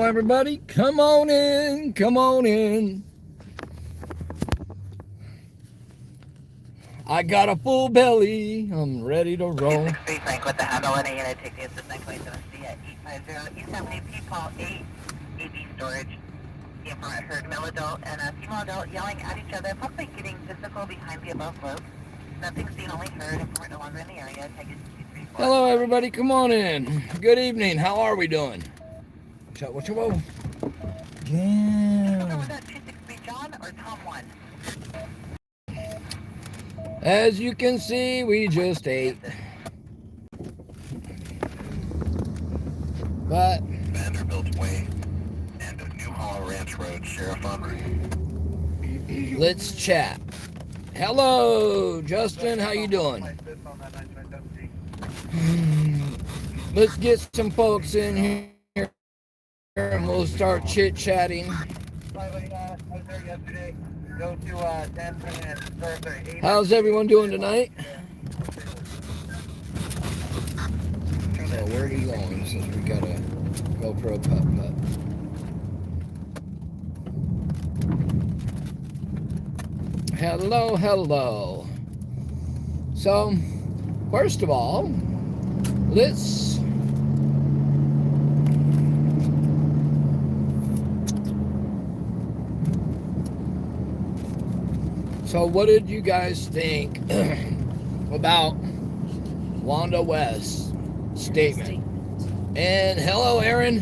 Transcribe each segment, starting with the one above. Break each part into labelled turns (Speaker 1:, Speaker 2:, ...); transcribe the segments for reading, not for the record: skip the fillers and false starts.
Speaker 1: everybody. Come on in. Come on in. I got a full belly. I'm ready to roll.
Speaker 2: 6 Frank with the handle and a unit. Take the assist 927C at 850 East 70 P-Paul 8 AB storage. The infrared heard male adult and a female adult yelling at each other, possibly getting physical behind the above slope. Nothing seen, only heard. Informant no longer in the area. Take it 234.
Speaker 1: Hello, everybody. Come on in. Good evening. How are we doing? What you want? Yeah.
Speaker 2: Was that 263 John or Tom 1?
Speaker 1: As you can see, we just ate. But
Speaker 2: Vanderbilt Way and New Hall Ranch Road, Sheriff Aubrey.
Speaker 1: Let's chat. Hello, Justin. How you doing? Let's get some folks in here and we'll start chit-chatting. How's everyone doing tonight? So where are we going since we got a GoPro putt-putt? Hello, hello. So, first of all, let's So what did you guys think about Wanda West's statement? And hello, Aaron.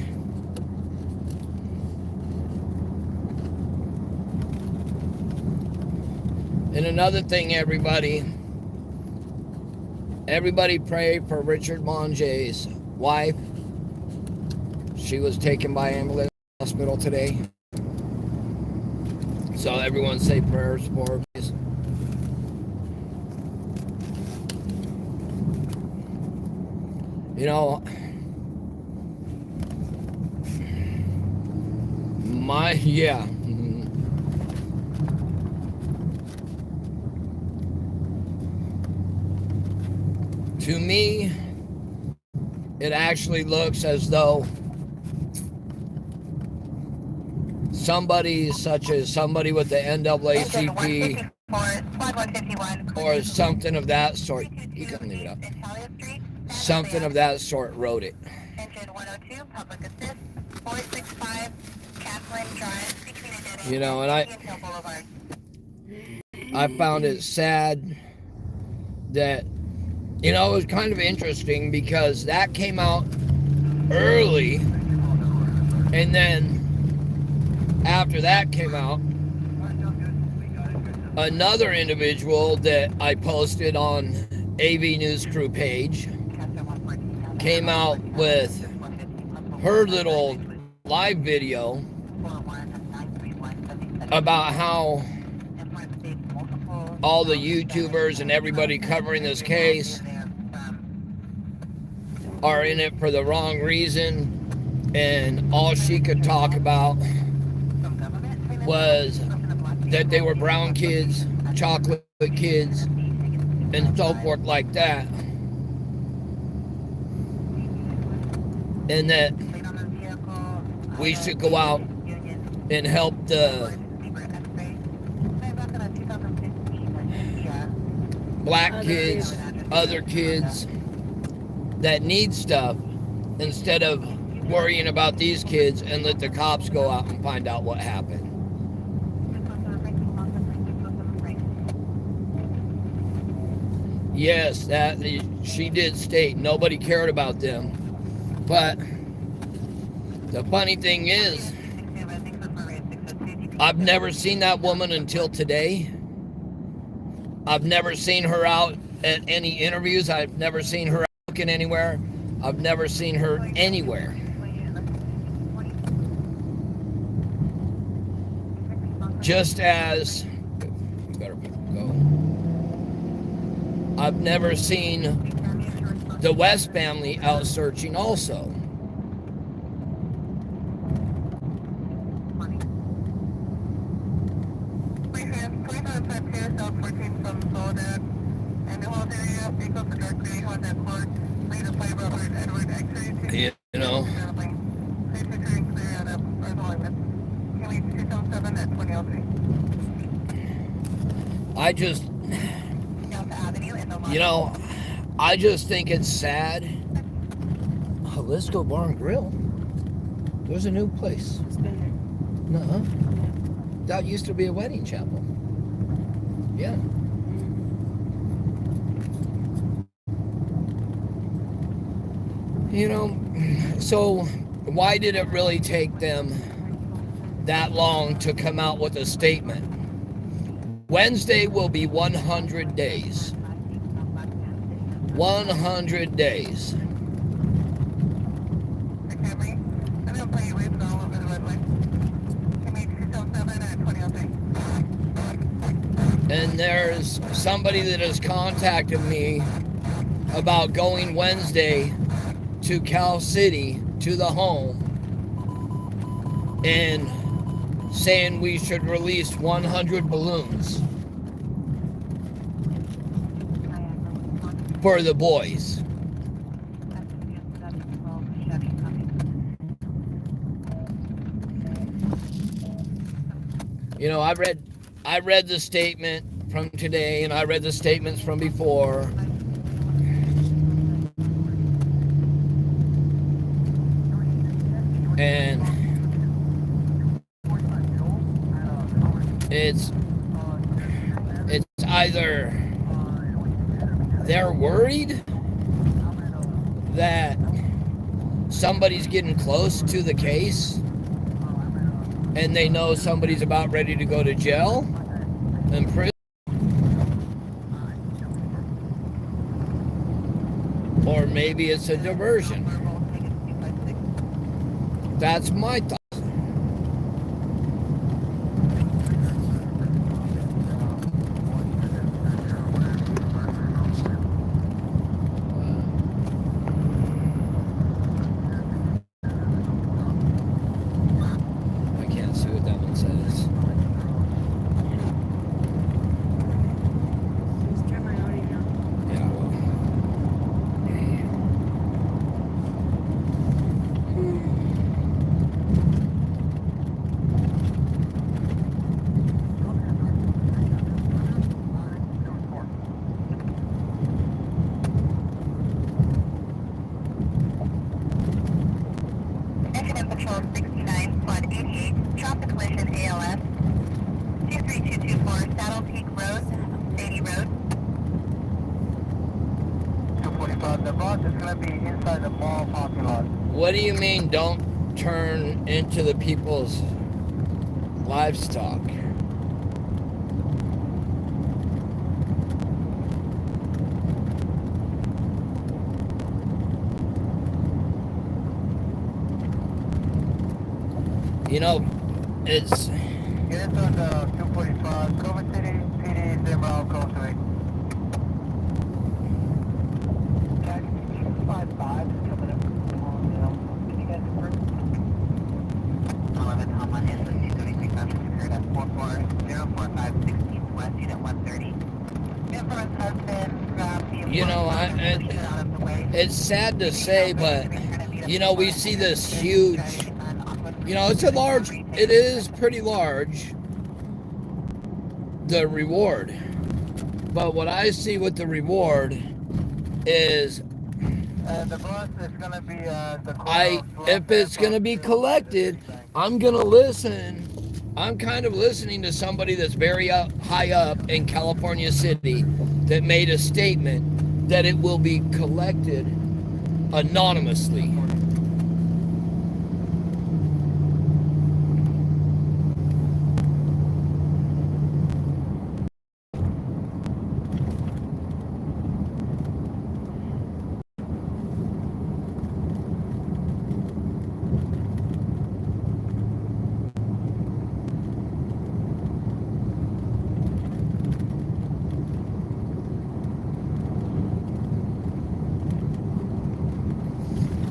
Speaker 1: And another thing, everybody pray for Richard Monge's wife. She was taken by ambulance to the hospital today. So everyone say prayers for her, please. You know, to me, it actually looks as though somebody such as somebody with the NAACP or something of that sort, you can leave it up, something of that sort wrote it.
Speaker 2: Engine 102, public assist, 465, Catherine Drive, between a dead end
Speaker 1: You know, and I found it sad that, you know, it was kind of interesting because that came out early, and then after that came out, another individual that I posted on AV News Crew page came out with her little live video about how all the YouTubers and everybody covering this case are in it for the wrong reason, and all she could talk about was that they were brown kids, chocolate kids, and so forth like that. And that we should go out and help the black kids, other kids that need stuff, instead of worrying about these kids, and let the cops go out and find out what happened. Yes, that she did state nobody cared about them. But the funny thing is, I've never seen that woman until today. I've never seen her out at any interviews. I've never seen her out looking anywhere. I've never seen her anywhere. Just as, better go. I've never seen the West family out searching also. You know, I just, you know, I just think it's sad. Oh, let's go Bar and Grill. There's a new place.
Speaker 3: It's been there.
Speaker 1: Nuh-uh. That used to be a wedding chapel. Yeah. You know, so why did it really take them that long to come out with a statement? Wednesday will be 100 days. 100 days. And there's somebody that has contacted me about going Wednesday to Cal City, to the home, and saying we should release 100 balloons for the boys. You know, I read the statement from today, and I read the statements from before. And it's either they're worried that somebody's getting close to the case and they know somebody's about ready to go to jail and prison, or maybe it's a diversion. That's my thought. I can't see what that one says.
Speaker 3: Just turn my audio down.
Speaker 1: Yeah, well.
Speaker 2: Incident Patrol 69, Squad 88, traffic collision ALS, 23224, Saddle Peak Road, Sadie Road.
Speaker 4: 245, the box is going to be inside the mall parking lot.
Speaker 1: What do you mean don't turn into the people's livestock? You know, it's
Speaker 4: Get into the 245, Culver City, PD, 0, close to it. 255 is coming up. Can you guys confirm?
Speaker 2: 11 Tomlin is the 233 traffic occurred at 44045 16th West, Unit 130. Inference has been grabbed.
Speaker 1: You know, it's sad to say, but, you know, we see this huge, you know, it is pretty large, the reward. But what I see with the reward is,
Speaker 4: The bus is going to be the
Speaker 1: if it's going to be collected, I'm going to listen. I'm kind of listening to somebody that's very high up in California City that made a statement that it will be collected anonymously.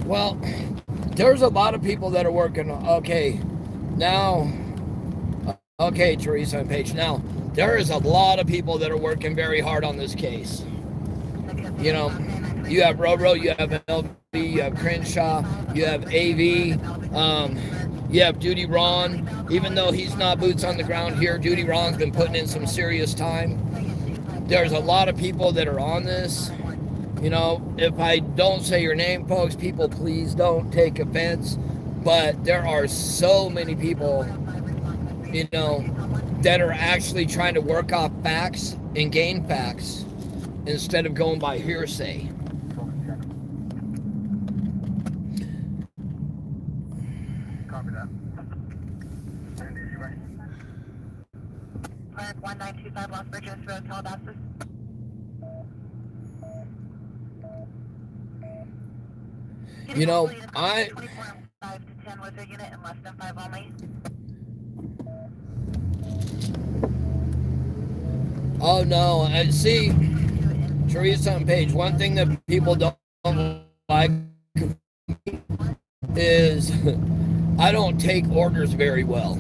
Speaker 1: Well, there's a lot of people that are working. Okay, Teresa and Paige. Now, there is a lot of people that are working very hard on this case. You know, you have Roro, you have LB, you have Crenshaw, you have AV, you have Duty Ron, even though he's not boots on the ground here, Duty Ron's been putting in some serious time. There's a lot of people that are on this. You know, if I don't say your name, folks, people, please don't take offense. But there are so many people, you know, that are actually trying to work off facts and gain facts instead of going by hearsay.
Speaker 4: Copy that.
Speaker 2: 1925 Los Bridges Road, Calabasas.
Speaker 1: You know,
Speaker 2: 5 to 10 was their unit and less than 5 only.
Speaker 1: Oh no, and see, Teresa on page, one thing that people don't like is I don't take orders very well.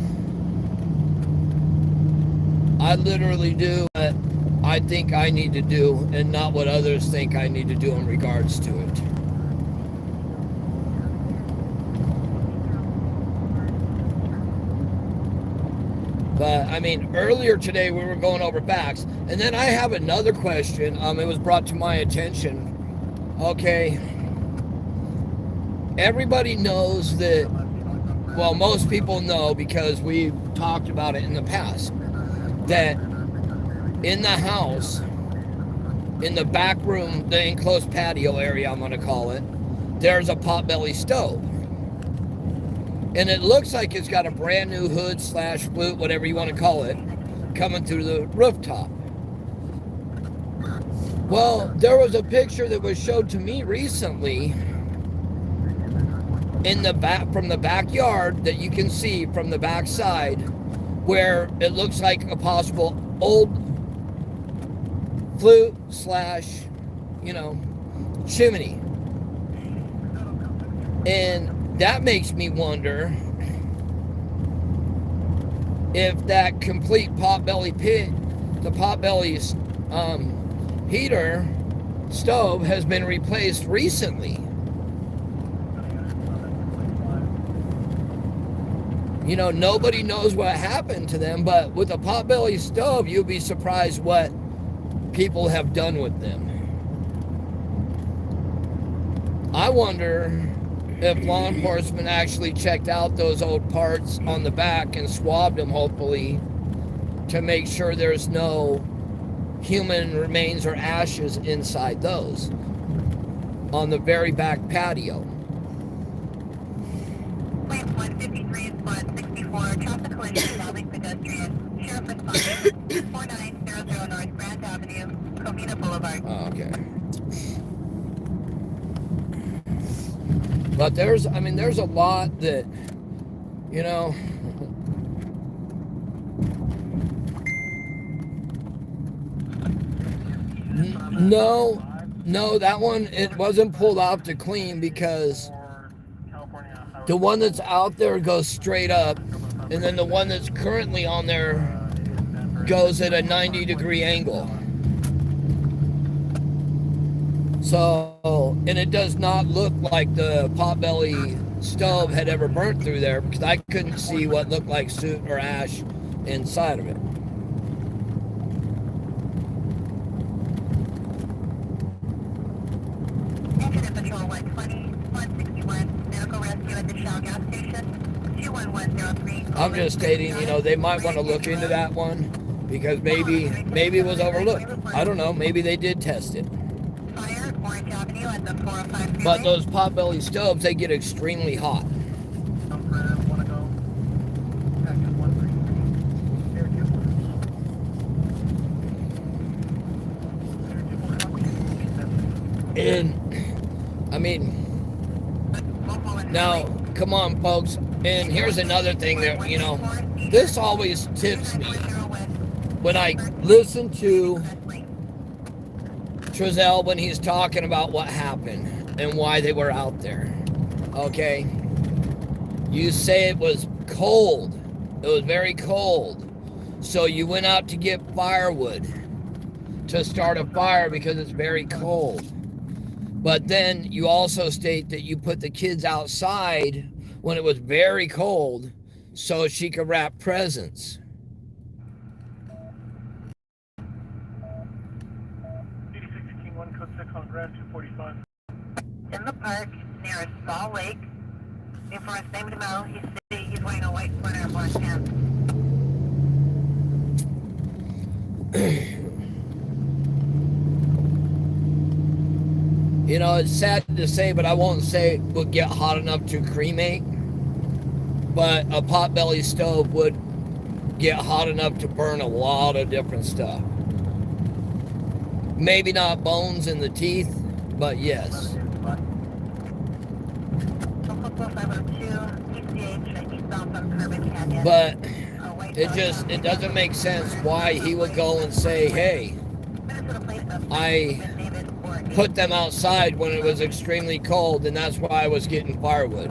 Speaker 1: I literally do what I think I need to do and not what others think I need to do in regards to it. But, I mean, earlier today we were going over facts. And then I have another question. It was brought to my attention. Okay. Everybody knows that, well, most people know because we've talked about it in the past, that in the house, in the back room, the enclosed patio area, I'm going to call it, there's a potbelly stove. And it looks like it's got a brand new hood / flute, whatever you want to call it, coming through the rooftop. Well, there was a picture that was showed to me recently in the back, from the backyard, that you can see from the back side, where it looks like a possible old flute / you know, chimney. And that makes me wonder if that complete potbelly pit, the potbelly's heater stove, has been replaced recently. You know, nobody knows what happened to them, but with a potbelly stove, you'd be surprised what people have done with them. I wonder if law enforcement actually checked out those old parts on the back and swabbed them, hopefully, to make sure there's no human remains or ashes inside those on the very back patio.
Speaker 2: Plane 153 spot 64, traffic collision involving pedestrian. Sheriff responding 4900 North Grant Avenue, Covina Boulevard.
Speaker 1: Oh, okay. But there's a lot that, you know, no, that one, it wasn't pulled off to clean because the one that's out there goes straight up, and then the one that's currently on there goes at a 90-degree angle. So, and it does not look like the potbelly stove had ever burnt through there, because I couldn't see what looked like soot or ash inside of it.
Speaker 2: Incident Patrol 120, 161, medical rescue at the Shell gas station, 21103.
Speaker 1: I'm just stating, you know, they might want to look into that one, because maybe it was overlooked. I don't know, maybe they did test it.
Speaker 2: Fire, Orange Avenue at the 405 freeway.
Speaker 1: But those potbelly stoves, they get extremely hot. And, I mean, now, come on, folks. And here's another thing that, you know, this always tips me when I listen to Trezell when he's talking about what happened and why they were out there. Okay? You say it was cold. It was very cold. So you went out to get firewood to start a fire because it's very cold. But then you also state that you put the kids outside when it was very cold so she could wrap presents.
Speaker 4: Code 6 on grass 245.
Speaker 2: In the park near a small lake. Informant's name to know. He's wearing a white sweater and black pants.
Speaker 1: You know, it's sad to say, but I won't say it would get hot enough to cremate. But a potbelly stove would get hot enough to burn a lot of different stuff. Maybe not bones in the teeth, but yes. But it doesn't make sense why he would go and say, hey, I put them outside when it was extremely cold, and that's why I was getting firewood.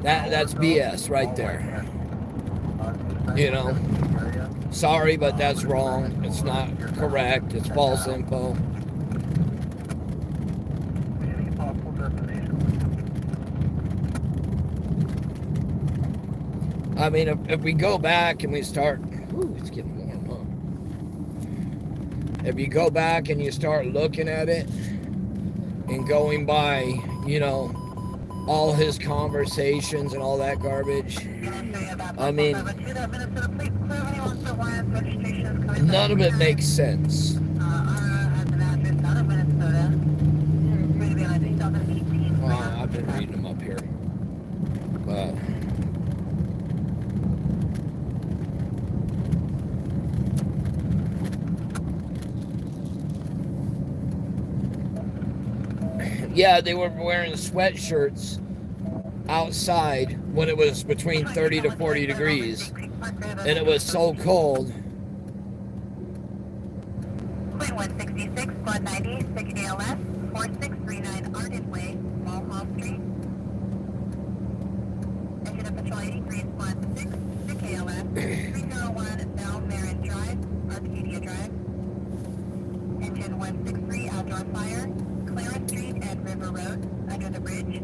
Speaker 1: That's BS right there. You know, sorry, but that's wrong. It's not correct. It's false info. I mean, if we go back and we start, ooh, it's getting warm, huh? If you go back and you start looking at it and going by, you know, all his conversations and all that garbage, I mean, none of it makes sense. Well, I've been reading them up here, but yeah, they were wearing sweatshirts outside when it was between 30 to 40 degrees, and it was so cold.
Speaker 2: Queen 166, Blood 90, 6 ALS, 4639 Arden Way, Mulhall Street. Engine of Patrol 83, Squad 6, 6 ALS, 301 Bell Marin Drive, Arcadia Drive. Engine 163, Outdoor Fire, Clara Street and River Road, under the bridge.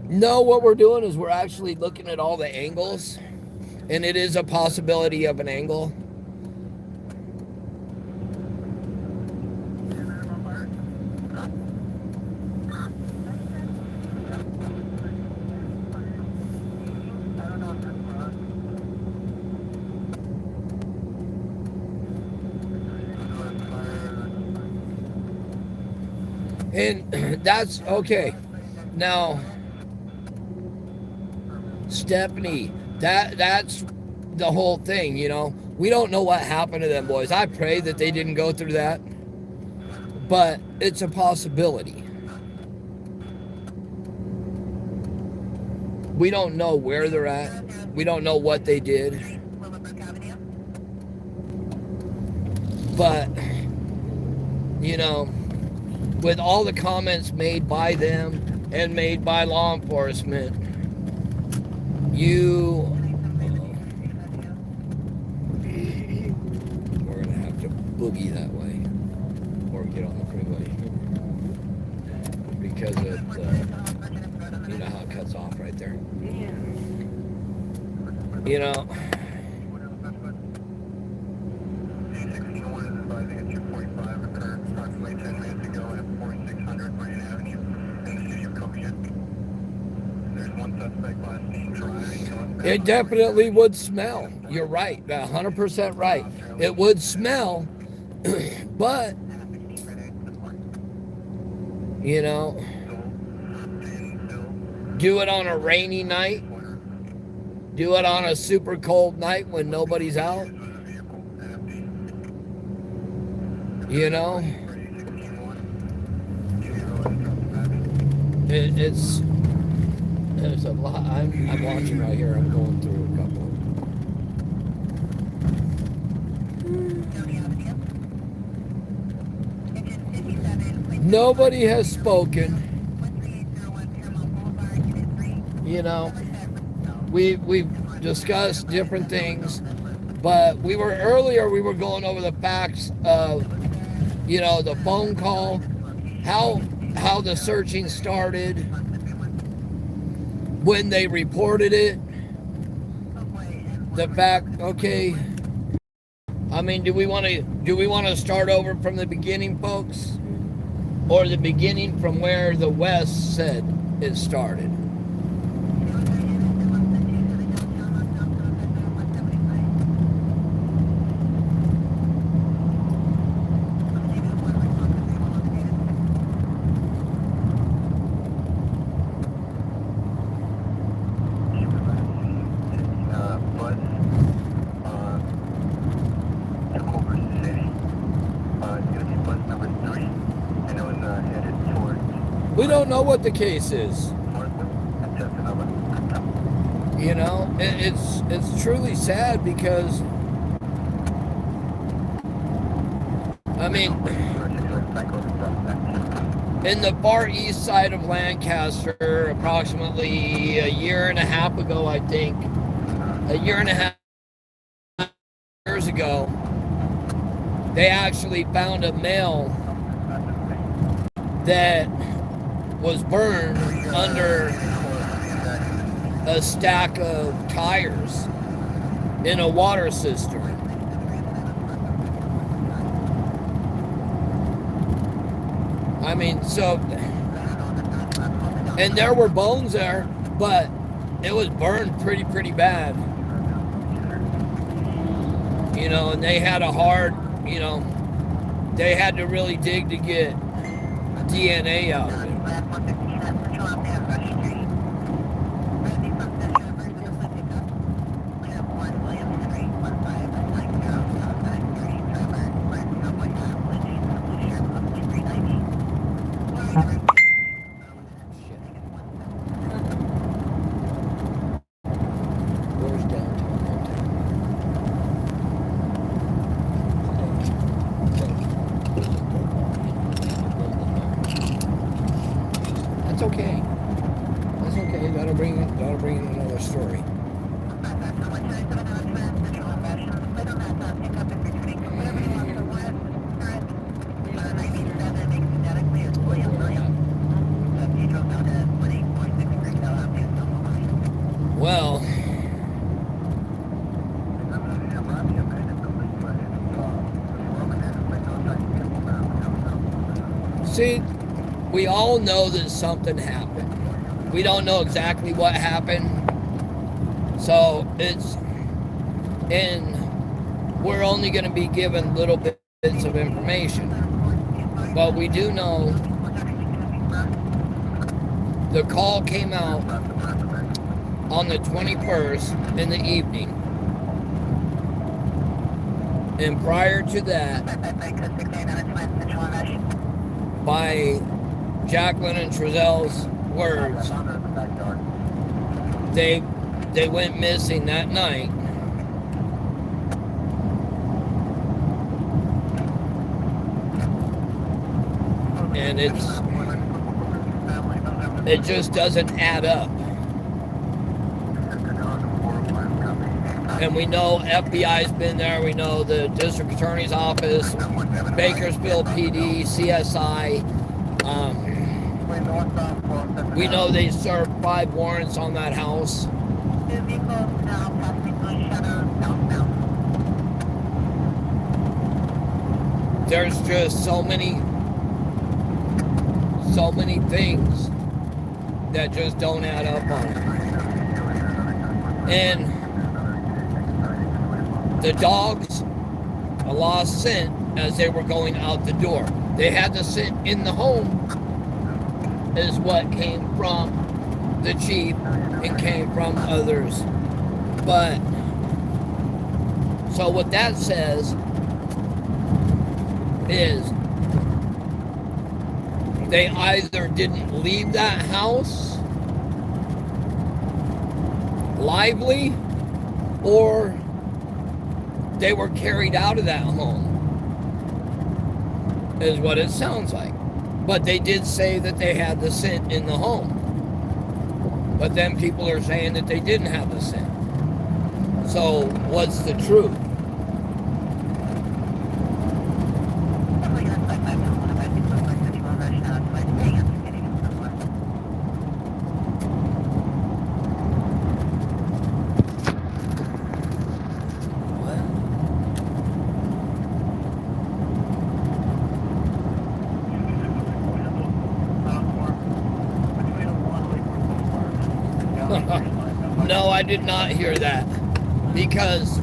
Speaker 1: No, what we're doing is we're actually looking at all the angles, and it is a possibility of an angle. And that's okay. Now, Stephanie, that's the whole thing, you know. We don't know what happened to them boys. I pray that they didn't go through that. But it's a possibility. We don't know where they're at. We don't know what they did. But, you know, with all the comments made by them and made by law enforcement, we're going to have to boogie that way or get on the freeway because it, you know how it cuts off right there. You know, it definitely would smell. You're right, 100% right. It would smell, but, you know, do it on a rainy night, do it on a super cold night when nobody's out, you know, there's a lot. I'm watching right here. I'm going through a couple. Nobody has spoken. You know, we've discussed different things, but we were going over the facts of, you know, the phone call, how how the searching started, when they reported it, the fact, okay, I mean, do we want to start over from the beginning, folks? Or the beginning from where the West said it started? We don't know what the case is. You know, it's truly sad because, I mean, in the far east side of Lancaster, approximately a year and a half ago, I think, a year and a half years ago, they actually found a male that was burned under a stack of tires in a water cistern. I mean, so, and there were bones there, but it was burned pretty bad. You know, and they had a hard, you know, they had to really dig to get DNA out of it. That's okay. That's okay. That'll bring in another story. Well, see, we all know that something happened. We don't know exactly what happened. So we're only going to be given little bits of information. But we do know the call came out on the 21st in the evening. And prior to that, by Jacqueline and Trezelle's words, they went missing that night. And it just doesn't add up. And we know FBI's been there. We know the district attorney's office, Bakersfield PD, CSI. We know they served 5 warrants on that house. There's just so many things that just don't add up on it. And the dogs, a lost scent as they were going out the door. They had the scent in the home, is what came from the chief and came from others. But, so what that says is they either didn't leave that house lively, or they were carried out of that home, is what it sounds like. But they did say that they had the scent in the home. But then people are saying that they didn't have the scent. So what's the truth? No, I did not hear that. Because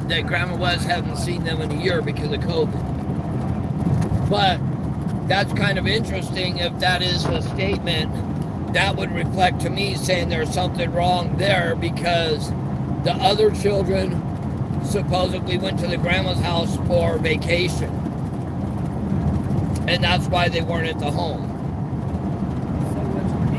Speaker 1: that Grandma West hadn't seen them in a year because of COVID. But that's kind of interesting. If that is a statement, that would reflect to me saying there's something wrong there, because the other children supposedly went to the grandma's house for vacation. And that's why they weren't at the home.
Speaker 3: So which one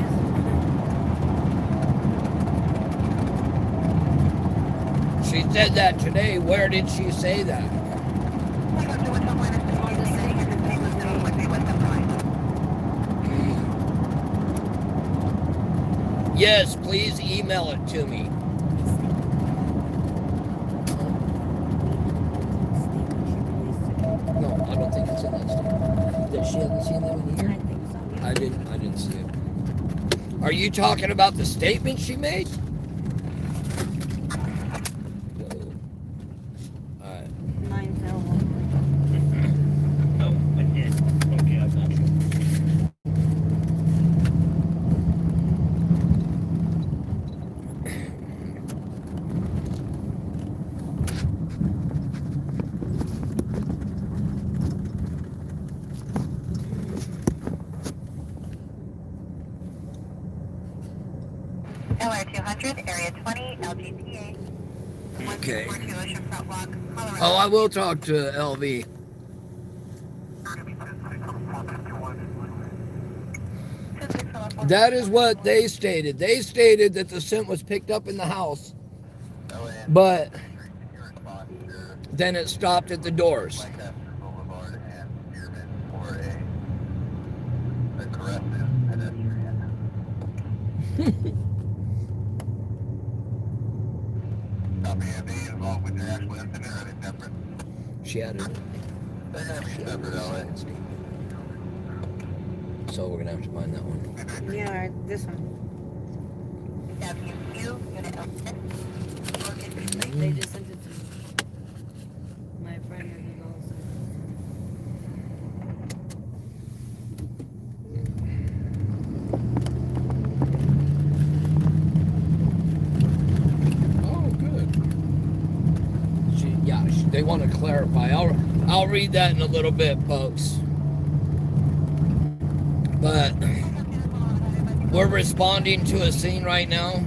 Speaker 3: is it?
Speaker 1: She said that today. Where did she say that? Yes, please email it to me. No, I don't think it's in that statement. That she hasn't seen them in a
Speaker 3: I
Speaker 1: year?
Speaker 3: think so. Yeah.
Speaker 1: I didn't see it. Are you talking about the statement she made? Whoa. Alright.
Speaker 3: Mine fell.
Speaker 1: Oh, I did. Okay, I got you.
Speaker 2: LR 200, area 20, LGPA.
Speaker 1: Okay.
Speaker 2: 1242 Oceanfront Walk, Colorado.
Speaker 1: Oh, I will talk to LV. That is what they stated. They stated that the scent was picked up in the house, but then it stopped at the doors. She added it. So we're gonna have to find that one.
Speaker 3: Yeah, this one.
Speaker 2: WQ, unit 11.
Speaker 3: They just sent it to me. My friend is also.
Speaker 1: Oh, good. They want to clarify. I'll read that in a little bit, folks. But we're responding to a scene right now.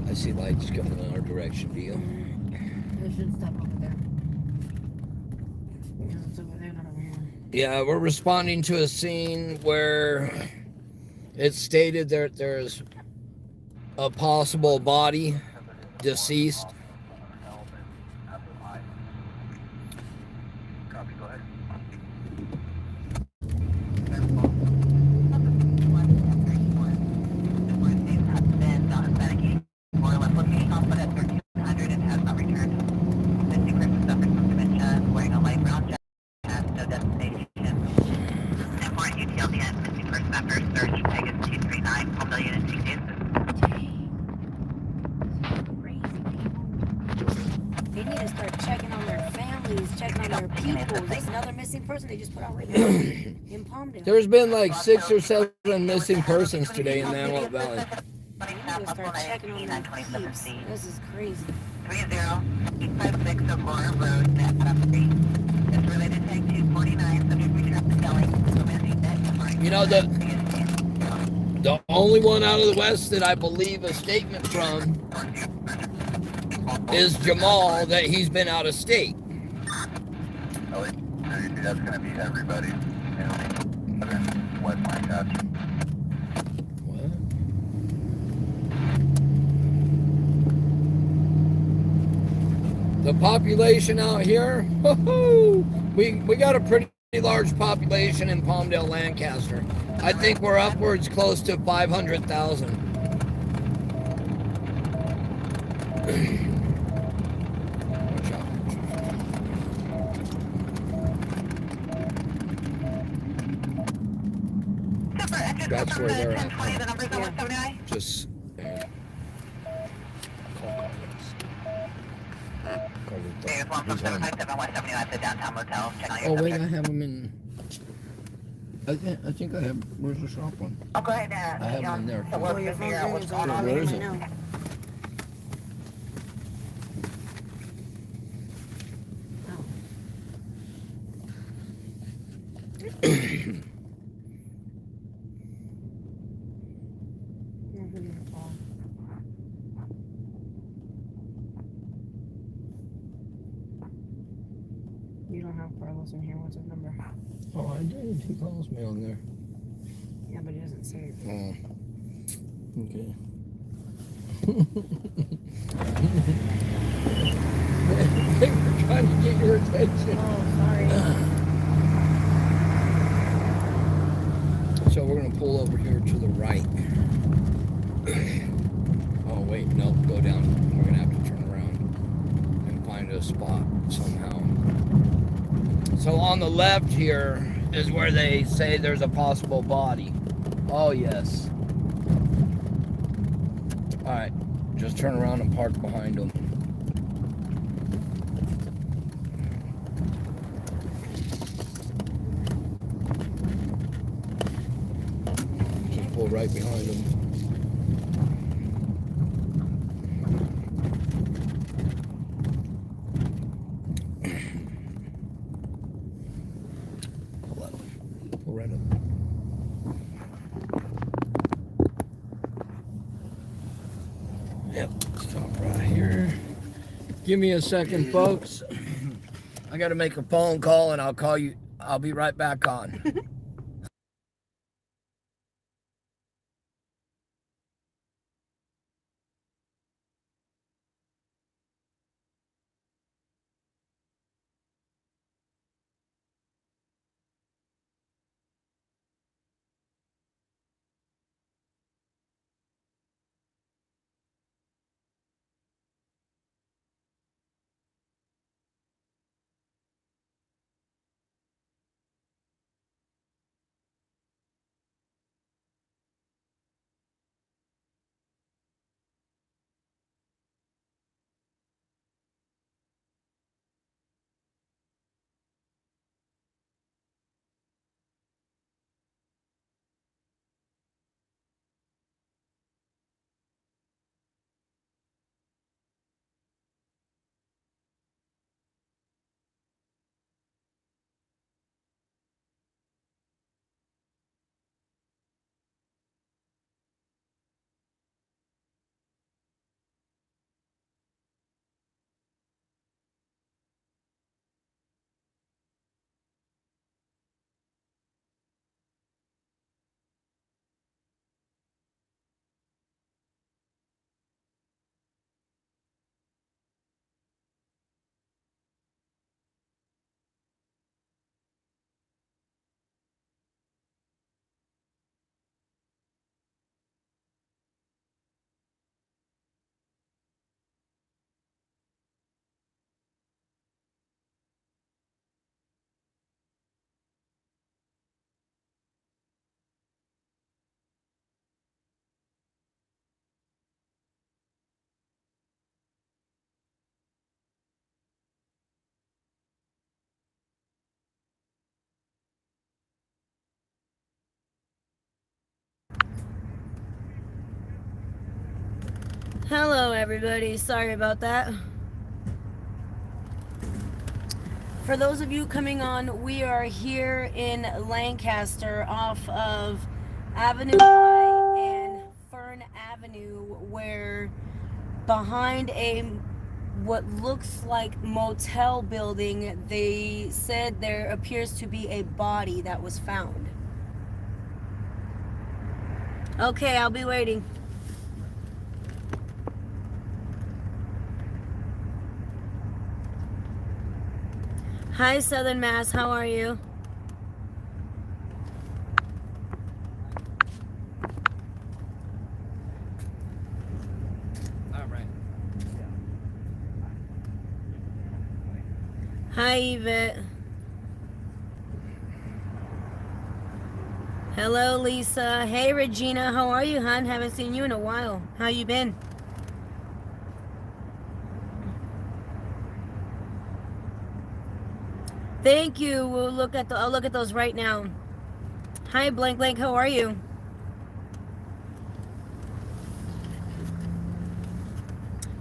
Speaker 1: I see lights coming in our direction. Do you?
Speaker 3: They should stop over there. Yeah, it's over there, not over here.
Speaker 1: Yeah, we're responding to a scene where it's stated that there's a possible body deceased.
Speaker 3: They need to start checking on their families, checking on their people. There's another missing person they just put out right now in Palmdale.
Speaker 1: There's been like 6 or 7 missing persons today in the Antelope Valley.
Speaker 3: They need to start checking on their peeps. This is crazy.
Speaker 2: 30856 Aurora Road, Adam Street. It's related to 249, subject return selling.
Speaker 1: You know, the only one out of the West that I believe a statement from is Jamal, that he's been out of state.
Speaker 4: Oh, that's going to be everybody. West Lancaster.
Speaker 1: What? The population out here, we got a pretty large population in Palmdale, Lancaster. I think we're upwards close to 500,000. That's where they're at. Just oh wait, I have them in. I think I have. Where's the shop one?
Speaker 2: I'll go ahead and
Speaker 1: I have them in there,
Speaker 2: to
Speaker 1: too.
Speaker 2: work
Speaker 3: Oh, your
Speaker 2: to
Speaker 3: phone's
Speaker 2: figure out
Speaker 3: ringing,
Speaker 2: what's
Speaker 3: so
Speaker 2: going
Speaker 3: I'll
Speaker 2: on.
Speaker 1: Where
Speaker 3: ring
Speaker 1: is
Speaker 3: right
Speaker 1: it?
Speaker 3: now. You don't have Carlos in here. What's his number?
Speaker 1: Oh, I did. He calls me on there.
Speaker 3: Yeah, but he doesn't say it.
Speaker 1: Oh. Okay. They were trying to get your attention.
Speaker 3: Oh, sorry.
Speaker 1: So we're gonna pull over here to the right. Oh wait, no, go down. We're gonna have to turn around and find a spot somehow. So on the left here is where they say there's a possible body. Oh yes. All right, just turn around and park behind them. Just pull right behind them. Pull up. Pull right up. Yep, stop right here. Give me a second, folks. I gotta make a phone call and I'll call you. I'll be right back on.
Speaker 3: Hello, everybody. Sorry about that. For those of you coming on, we are here in Lancaster off of Avenue I and Fern Avenue, where behind a what looks like motel building, they said there appears to be a body that was found. Okay, I'll be waiting. Hi, Southern Mass. How are you?
Speaker 1: All right.
Speaker 3: Hi, Yvette. Hello, Lisa. Hey, Regina. How are you, hon? Haven't seen you in a while. How you been? Thank you. I'll look at those right now. Hi, blank blank. How are you?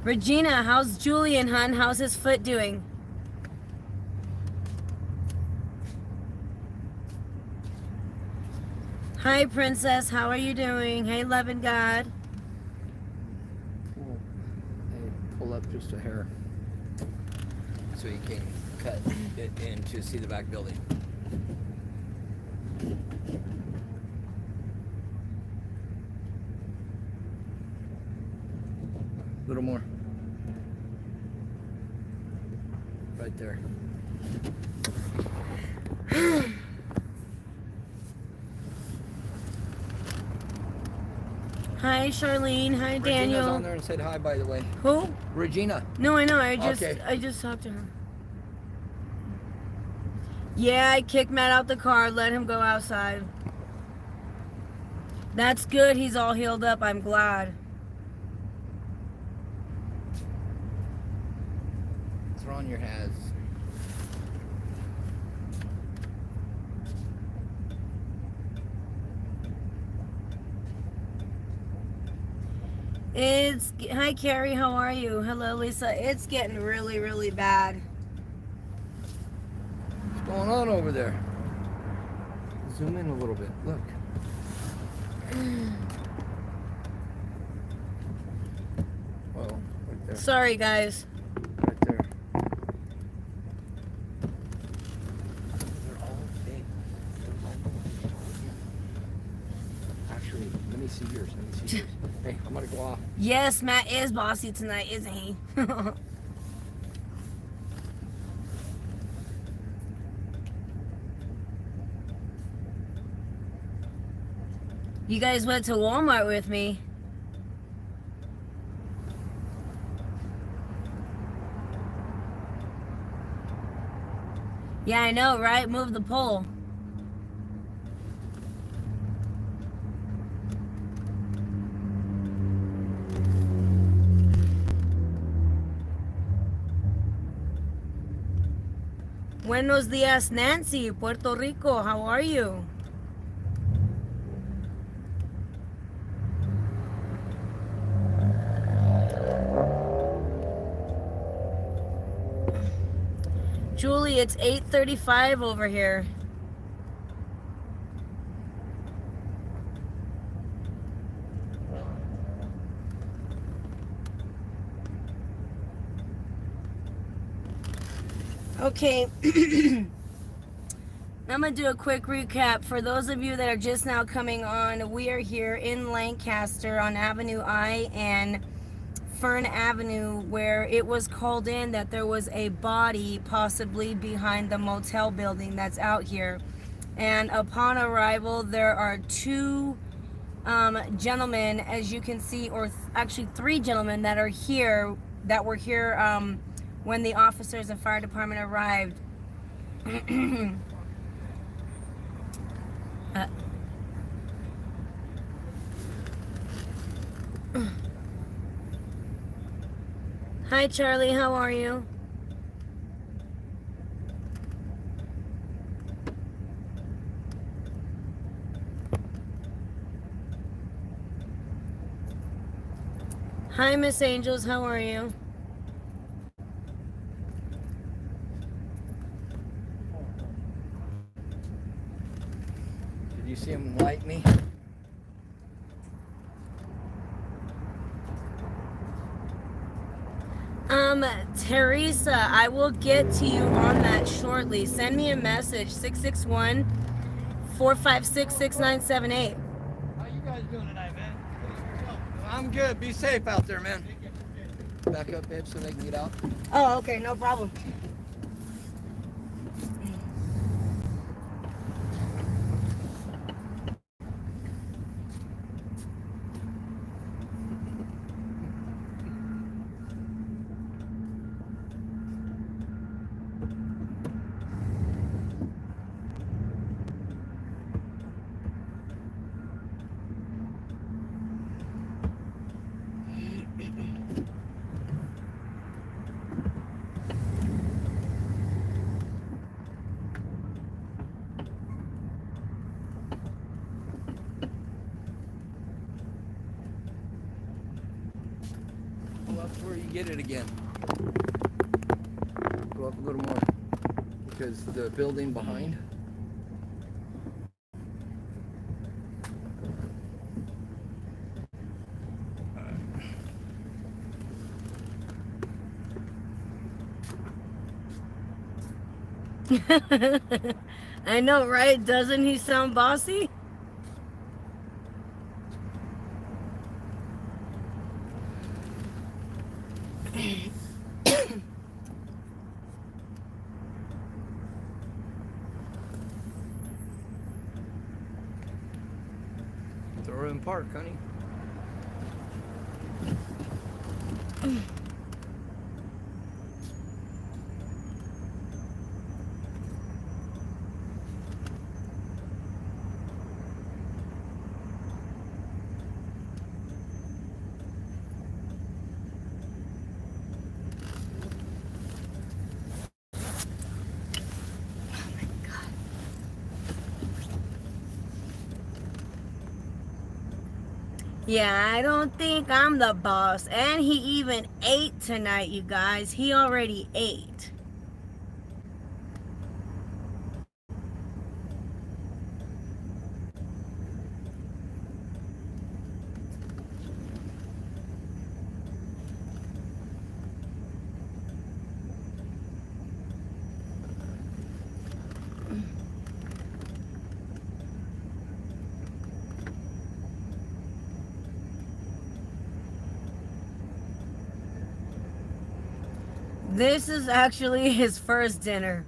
Speaker 3: Regina, how's Julian, hun? How's his foot doing? Hi, princess. How are you doing? Hey, loving God.
Speaker 1: Well, hey, pull up just a hair so you can cut it in to see the back building. A little more. Right there.
Speaker 3: Hi, Charlene. Hi,
Speaker 1: Regina's
Speaker 3: Daniel.
Speaker 1: on there and said hi, by the way.
Speaker 3: Who?
Speaker 1: Regina.
Speaker 3: No, I know. I
Speaker 1: Okay.
Speaker 3: just talked to her. Yeah, I kicked Matt out the car. Let him go outside. That's good. He's all healed up. I'm glad.
Speaker 1: Throw on your hats.
Speaker 3: Hi, Carrie. How are you? Hello, Lisa. It's getting really, really bad.
Speaker 1: What's going on over there? Zoom in a little bit. Look. Well, right there.
Speaker 3: Sorry, guys.
Speaker 1: Right there. They're all big. Actually, let me see yours. Let me see yours. Hey, I'm gonna go off.
Speaker 3: Yes, Matt is bossy tonight, isn't he? You guys went to Walmart with me. Yeah, I know, right? Move the pole. Buenos días, Nancy, Puerto Rico. How are you? Julie, it's 8:35 over here. Okay. I'm going to do a quick recap. For those of you that are just now coming on, we are here in Lancaster on Avenue I and Fern Avenue, where it was called in that there was a body possibly behind the motel building that's out here. And upon arrival, there are two gentlemen, as you can see, or actually three gentlemen that are here, that were here when the officers and fire department arrived. Hi, Charlie. How are you? Hi, Miss Angels. How are you?
Speaker 1: Did you see him light me?
Speaker 3: Teresa, I will get to you on that shortly. Send me a message, 661-456-6978.
Speaker 1: How you guys doing tonight, man? I'm good. Be safe out there, man. Back up, babe, so they can get out.
Speaker 3: Oh, okay, no problem.
Speaker 1: get it again. Go up a little more. Because the building behind.
Speaker 3: I know, right? Doesn't he sound bossy?
Speaker 1: Throw her in park, honey.
Speaker 3: Yeah, I don't think I'm the boss. And he even ate tonight, you guys. He already ate. This is actually his first dinner.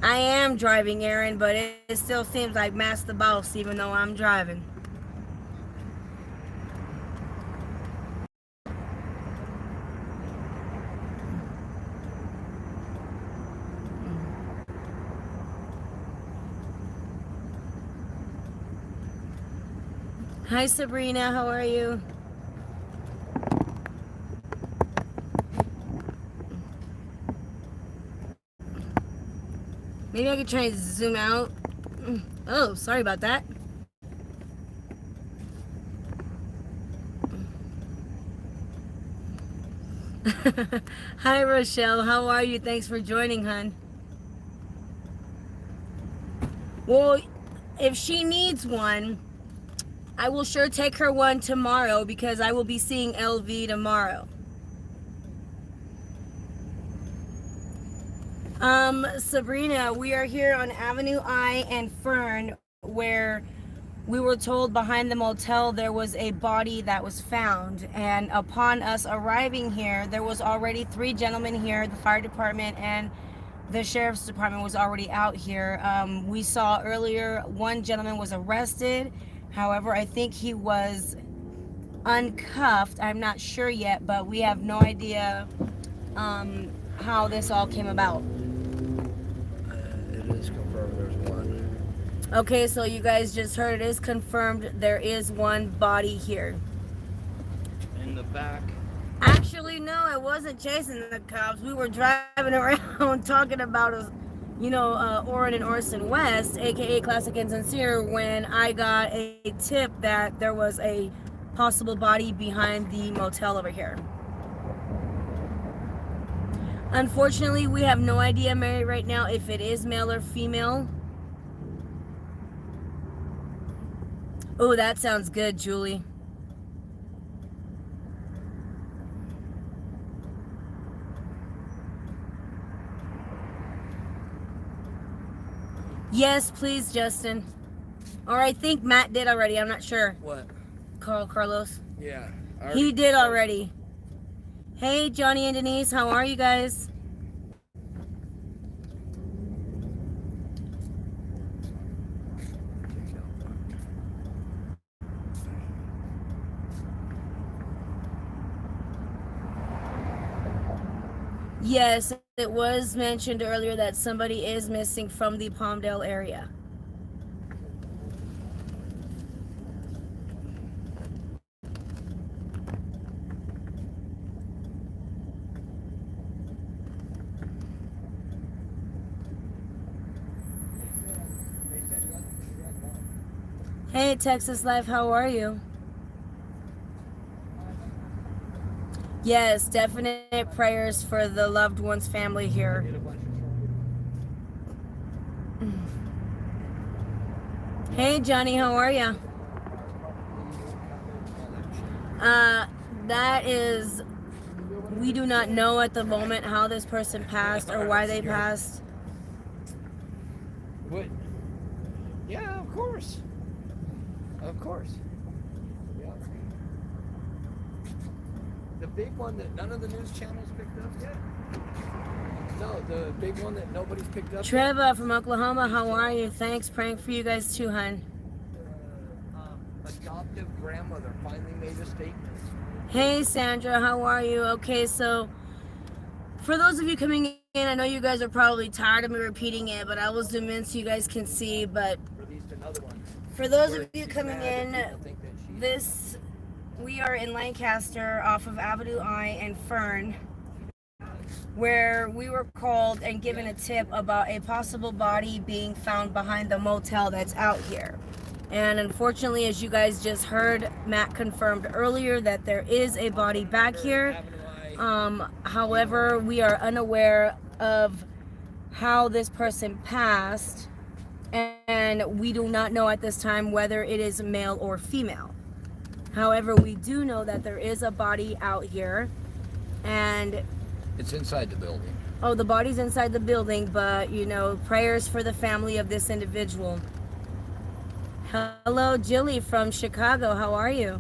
Speaker 3: I am driving, Aaron, but it still seems like Matt's the boss, even though I'm driving. Hi, Sabrina. How are you? Maybe I could try and zoom out. Oh, sorry about that. Hi, Rochelle. How are you? Thanks for joining, hon. Well, if she needs one, I will sure take her one tomorrow because I will be seeing LV tomorrow. Sabrina, we are here on Avenue I and Fern, where we were told behind the motel there was a body that was found. And upon us arriving here, there was already 3 gentlemen here. The fire department and the sheriff's department was already out here. We saw earlier 1 gentleman was arrested. However, I think he was uncuffed. I'm not sure yet, but we have no idea how this all came about.
Speaker 1: It is confirmed there's 1.
Speaker 3: Okay, so you guys just heard it is confirmed there is 1 body here.
Speaker 1: In the back.
Speaker 3: Actually, no, I wasn't chasing the cops. We were driving around talking about, ORRIN and ORSON West, aka Classic and Sincere, when I got a tip that there was a possible body behind the motel over here. Unfortunately, we have no idea, Mary, right now if it is male or female. Oh, that sounds good, Julie. Yes, please, Justin. Or I think Matt did already. I'm not sure.
Speaker 1: What?
Speaker 3: Carlos.
Speaker 1: Yeah.
Speaker 3: He did already. Hey, Johnny and Denise. How are you guys? Yes, it was mentioned earlier that somebody is missing from the Palmdale area. Hey, Texas Life, how are you? Yes, definite prayers for the loved one's family here. Hey Johnny, how are you? That is, we do not know at the moment how this person passed or why they passed.
Speaker 1: What? Yeah, of course. Of course. Yeah. The big one that none of the news channels picked up yet? No, the big one that nobody's picked up
Speaker 3: Trevor
Speaker 1: yet?
Speaker 3: from Oklahoma, how are you? Thanks, praying for you guys too, hon.
Speaker 1: Adoptive grandmother finally made a statement.
Speaker 3: Hey Sandra, how are you? Okay, so for those of you coming in, I know you guys are probably tired of me repeating it, but I will zoom in so you guys can see. But
Speaker 1: Released another one.
Speaker 3: for those of you coming in, we are in Lancaster off of Avenue I and Fern, where we were called and given a tip about a possible body being found behind the motel that's out here. And unfortunately, as you guys just heard, Matt confirmed earlier that there is a body back here. However, we are unaware of how this person passed, and we do not know at this time whether it is male or female. However, we do know that there is a body out here, and
Speaker 1: it's inside the building.
Speaker 3: Oh, the body's inside the building, but you know, prayers for the family of this individual. Hello, Jilly from Chicago. How are you?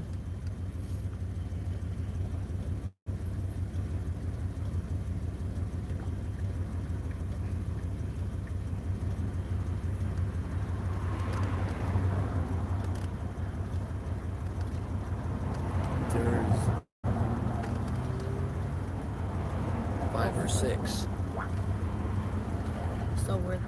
Speaker 1: There's 5 or 6.
Speaker 3: So weird.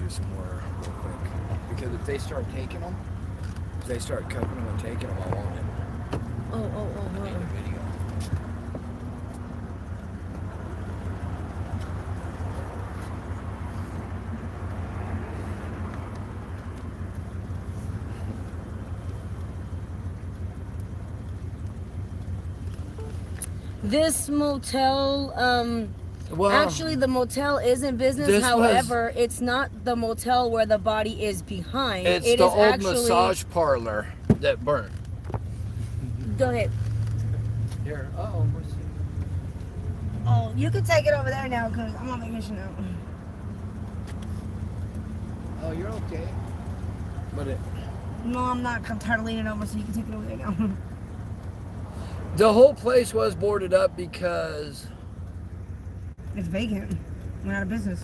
Speaker 1: Some more real quick, because if they start taking them, if they start cutting them and taking them, I want it.
Speaker 3: Oh.
Speaker 1: In the video.
Speaker 3: This motel, well, actually the motel is in business. However, it's not the motel where the body is behind.
Speaker 1: It's the old massage parlor that burnt.
Speaker 3: Go ahead.
Speaker 1: Here.
Speaker 3: Oh, you can take it over there now because I'm on vacation now.
Speaker 1: Oh, you're okay. But
Speaker 3: No, I'm not. I'm tired of leaning over, so you can take it over there now.
Speaker 1: The whole place was boarded up because
Speaker 3: it's vacant. Went out of business.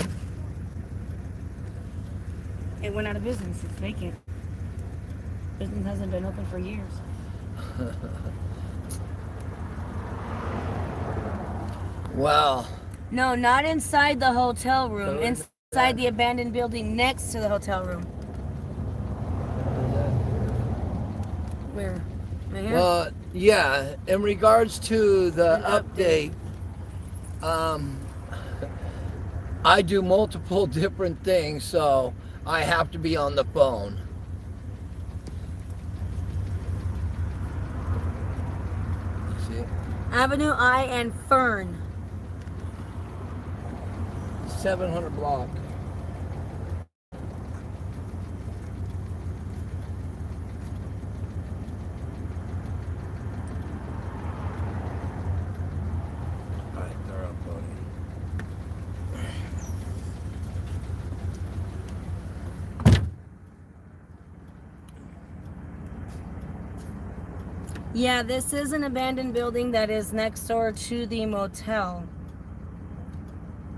Speaker 3: It went out of business. It's vacant. Business hasn't been open for years.
Speaker 1: Wow.
Speaker 3: No, not inside the hotel room. Inside the abandoned building next to the hotel room. Where? Right here?
Speaker 1: Well, yeah. In regards to the update, I do multiple different things, so I have to be on the phone. See it?
Speaker 3: Avenue I and Fern.
Speaker 1: 700 block. Alright, they're uploading.
Speaker 3: Yeah, this is an abandoned building that is next door to the motel.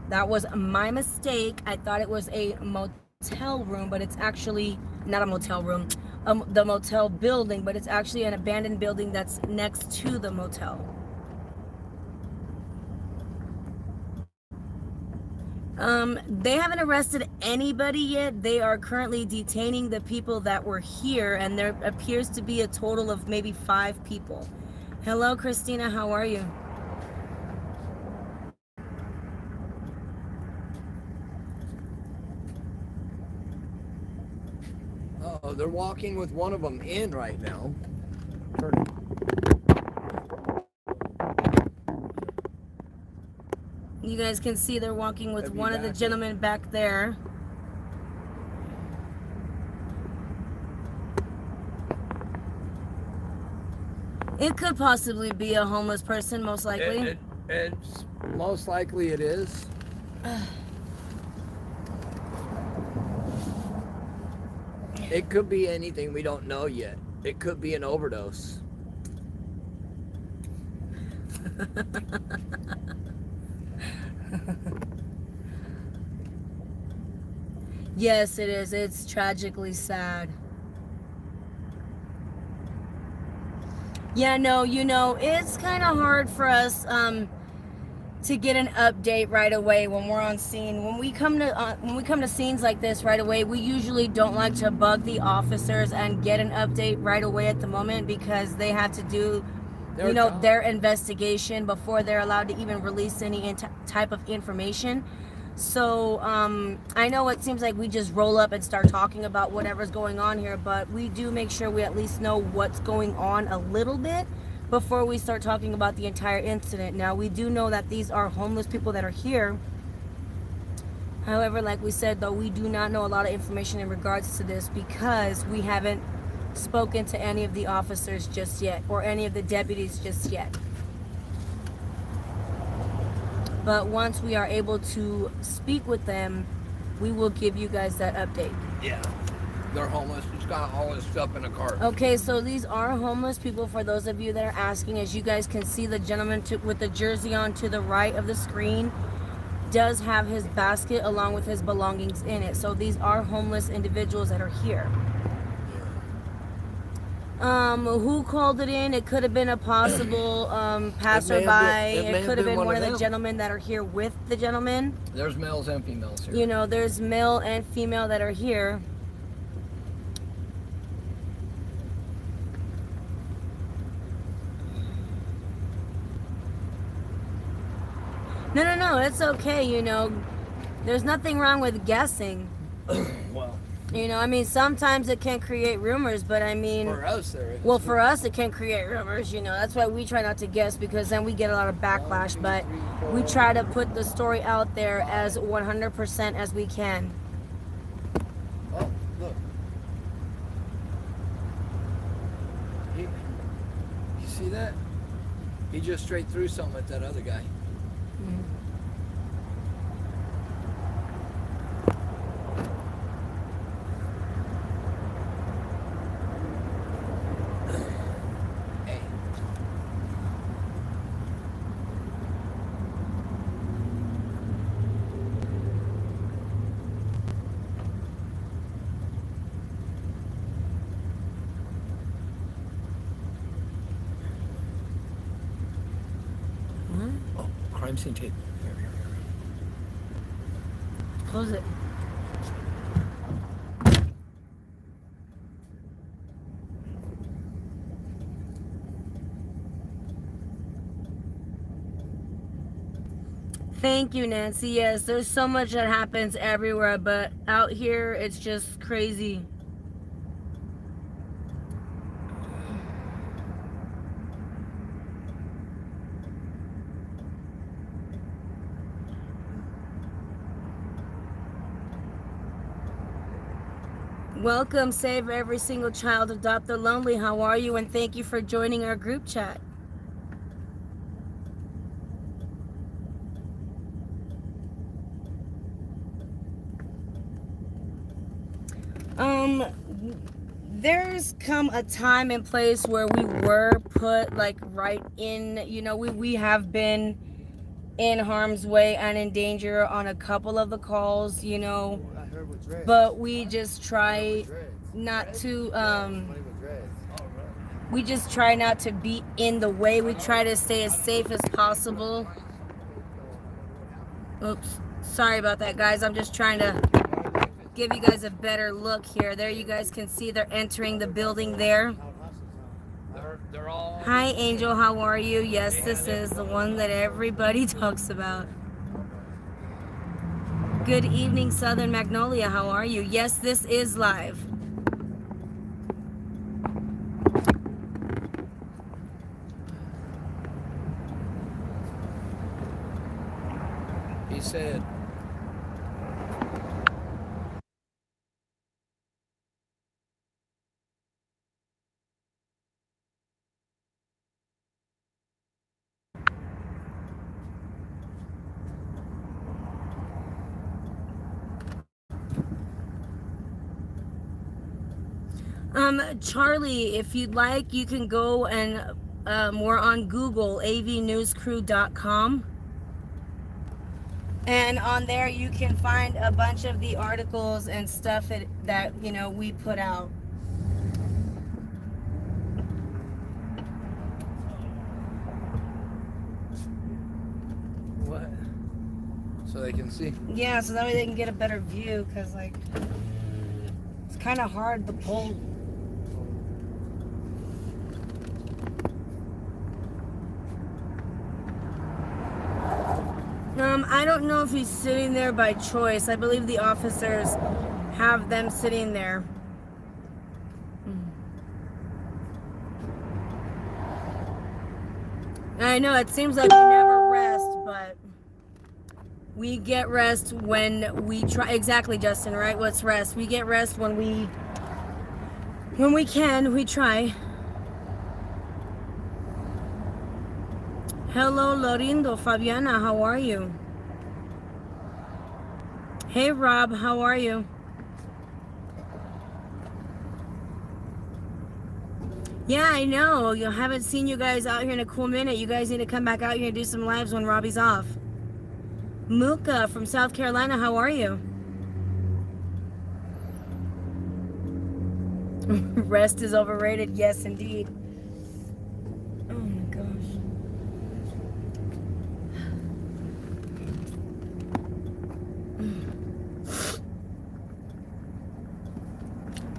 Speaker 3: That was my mistake. I thought it was a motel room, but it's actually not a motel room. The motel building, but it's actually an abandoned building that's next to the motel. They haven't arrested anybody yet. They are currently detaining the people that were here, and there appears to be a total of maybe 5 people. Hello, Christina. How are you?
Speaker 1: they're walking with one of them in right now. Turn it.
Speaker 3: You guys can see they're walking with one of the gentlemen back there. It could possibly be a homeless person, most likely.
Speaker 1: It's most likely it is. It could be anything, we don't know yet. It could be an overdose.
Speaker 3: Yes, it is. It's tragically sad. Yeah, no, you know, it's kind of hard for us to get an update right away when we're on scene. When we come to scenes like this right away, we usually don't like to bug the officers and get an update right away at the moment, because they have to do their investigation before they're allowed to even release any type of information. So I know it seems like we just roll up and start talking about whatever's going on here, but we do make sure we at least know what's going on a little bit before we start talking about the entire incident. Now, we do know that these are homeless people that are here. However, like we said, though, we do not know a lot of information in regards to this, because we haven't spoken to any of the officers just yet, or any of the deputies just yet. But once we are able to speak with them, we will give you guys that update.
Speaker 1: Yeah, they're homeless. It's got all this stuff in a cart.
Speaker 3: Okay, so these are homeless people, for those of you that are asking. As you guys can see, the gentleman with the jersey on to the right of the screen does have his basket along with his belongings in it. So these are homeless individuals that are here. Who called it in? It could have been a possible passerby. It could have been one of the gentlemen that are here with the gentleman.
Speaker 1: There's males and females here.
Speaker 3: You know, there's male and female that are here. No, it's okay, you know. There's nothing wrong with guessing.
Speaker 1: Well,
Speaker 3: you know, I mean, sometimes it can create rumors, but I mean...
Speaker 1: For us, there is.
Speaker 3: Well, for us, it can create rumors, you know. That's why we try not to guess, because then we get a lot of backlash. But we try to put the story out there as 100% as we can.
Speaker 1: Oh, look. You see that? He just straight threw something at that other guy.
Speaker 3: Mm-hmm.
Speaker 1: Crime scene tape. Here.
Speaker 3: Close it. Thank you, Nancy. Yes, there's so much that happens everywhere, but out here, it's just crazy. Welcome, Save Every Single Child, Adopt the Lonely. How are you? And thank you for joining our group chat. There's come a time and place where we were put like right in, you know, we have been in harm's way and in danger on a couple of the calls, you know, but we just try not to be in the way. We try to stay as safe as possible. Oops, sorry about that, guys. I'm just trying to give you guys a better look here. There, you guys can see they're entering the building there.
Speaker 1: They're all...
Speaker 3: Hi, Angel. How are you? Yes, this is the one that everybody talks about. Good evening, Southern Magnolia. How are you? Yes, this is live.
Speaker 1: said.
Speaker 3: Charlie, if you'd like, you can go and we're on Google, avnewscrew.com. And on there you can find a bunch of the articles and stuff that you know, we put out.
Speaker 1: What? So they can see.
Speaker 3: Yeah, so that way they can get a better view, because like it's kind of hard to pull. I don't know if he's sitting there by choice. I believe the officers have them sitting there. I know it seems like we never rest, but we get rest when we try. Exactly, Justin, right? What's rest? We get rest when we can, we try. Hello, Lorindo, Fabiana, how are you? Hey, Rob, how are you? Yeah, I know. You haven't seen you guys out here in a cool minute. You guys need to come back out here and do some lives when Robbie's off. Muka from South Carolina, how are you? Rest is overrated. Yes, indeed. Oh my gosh.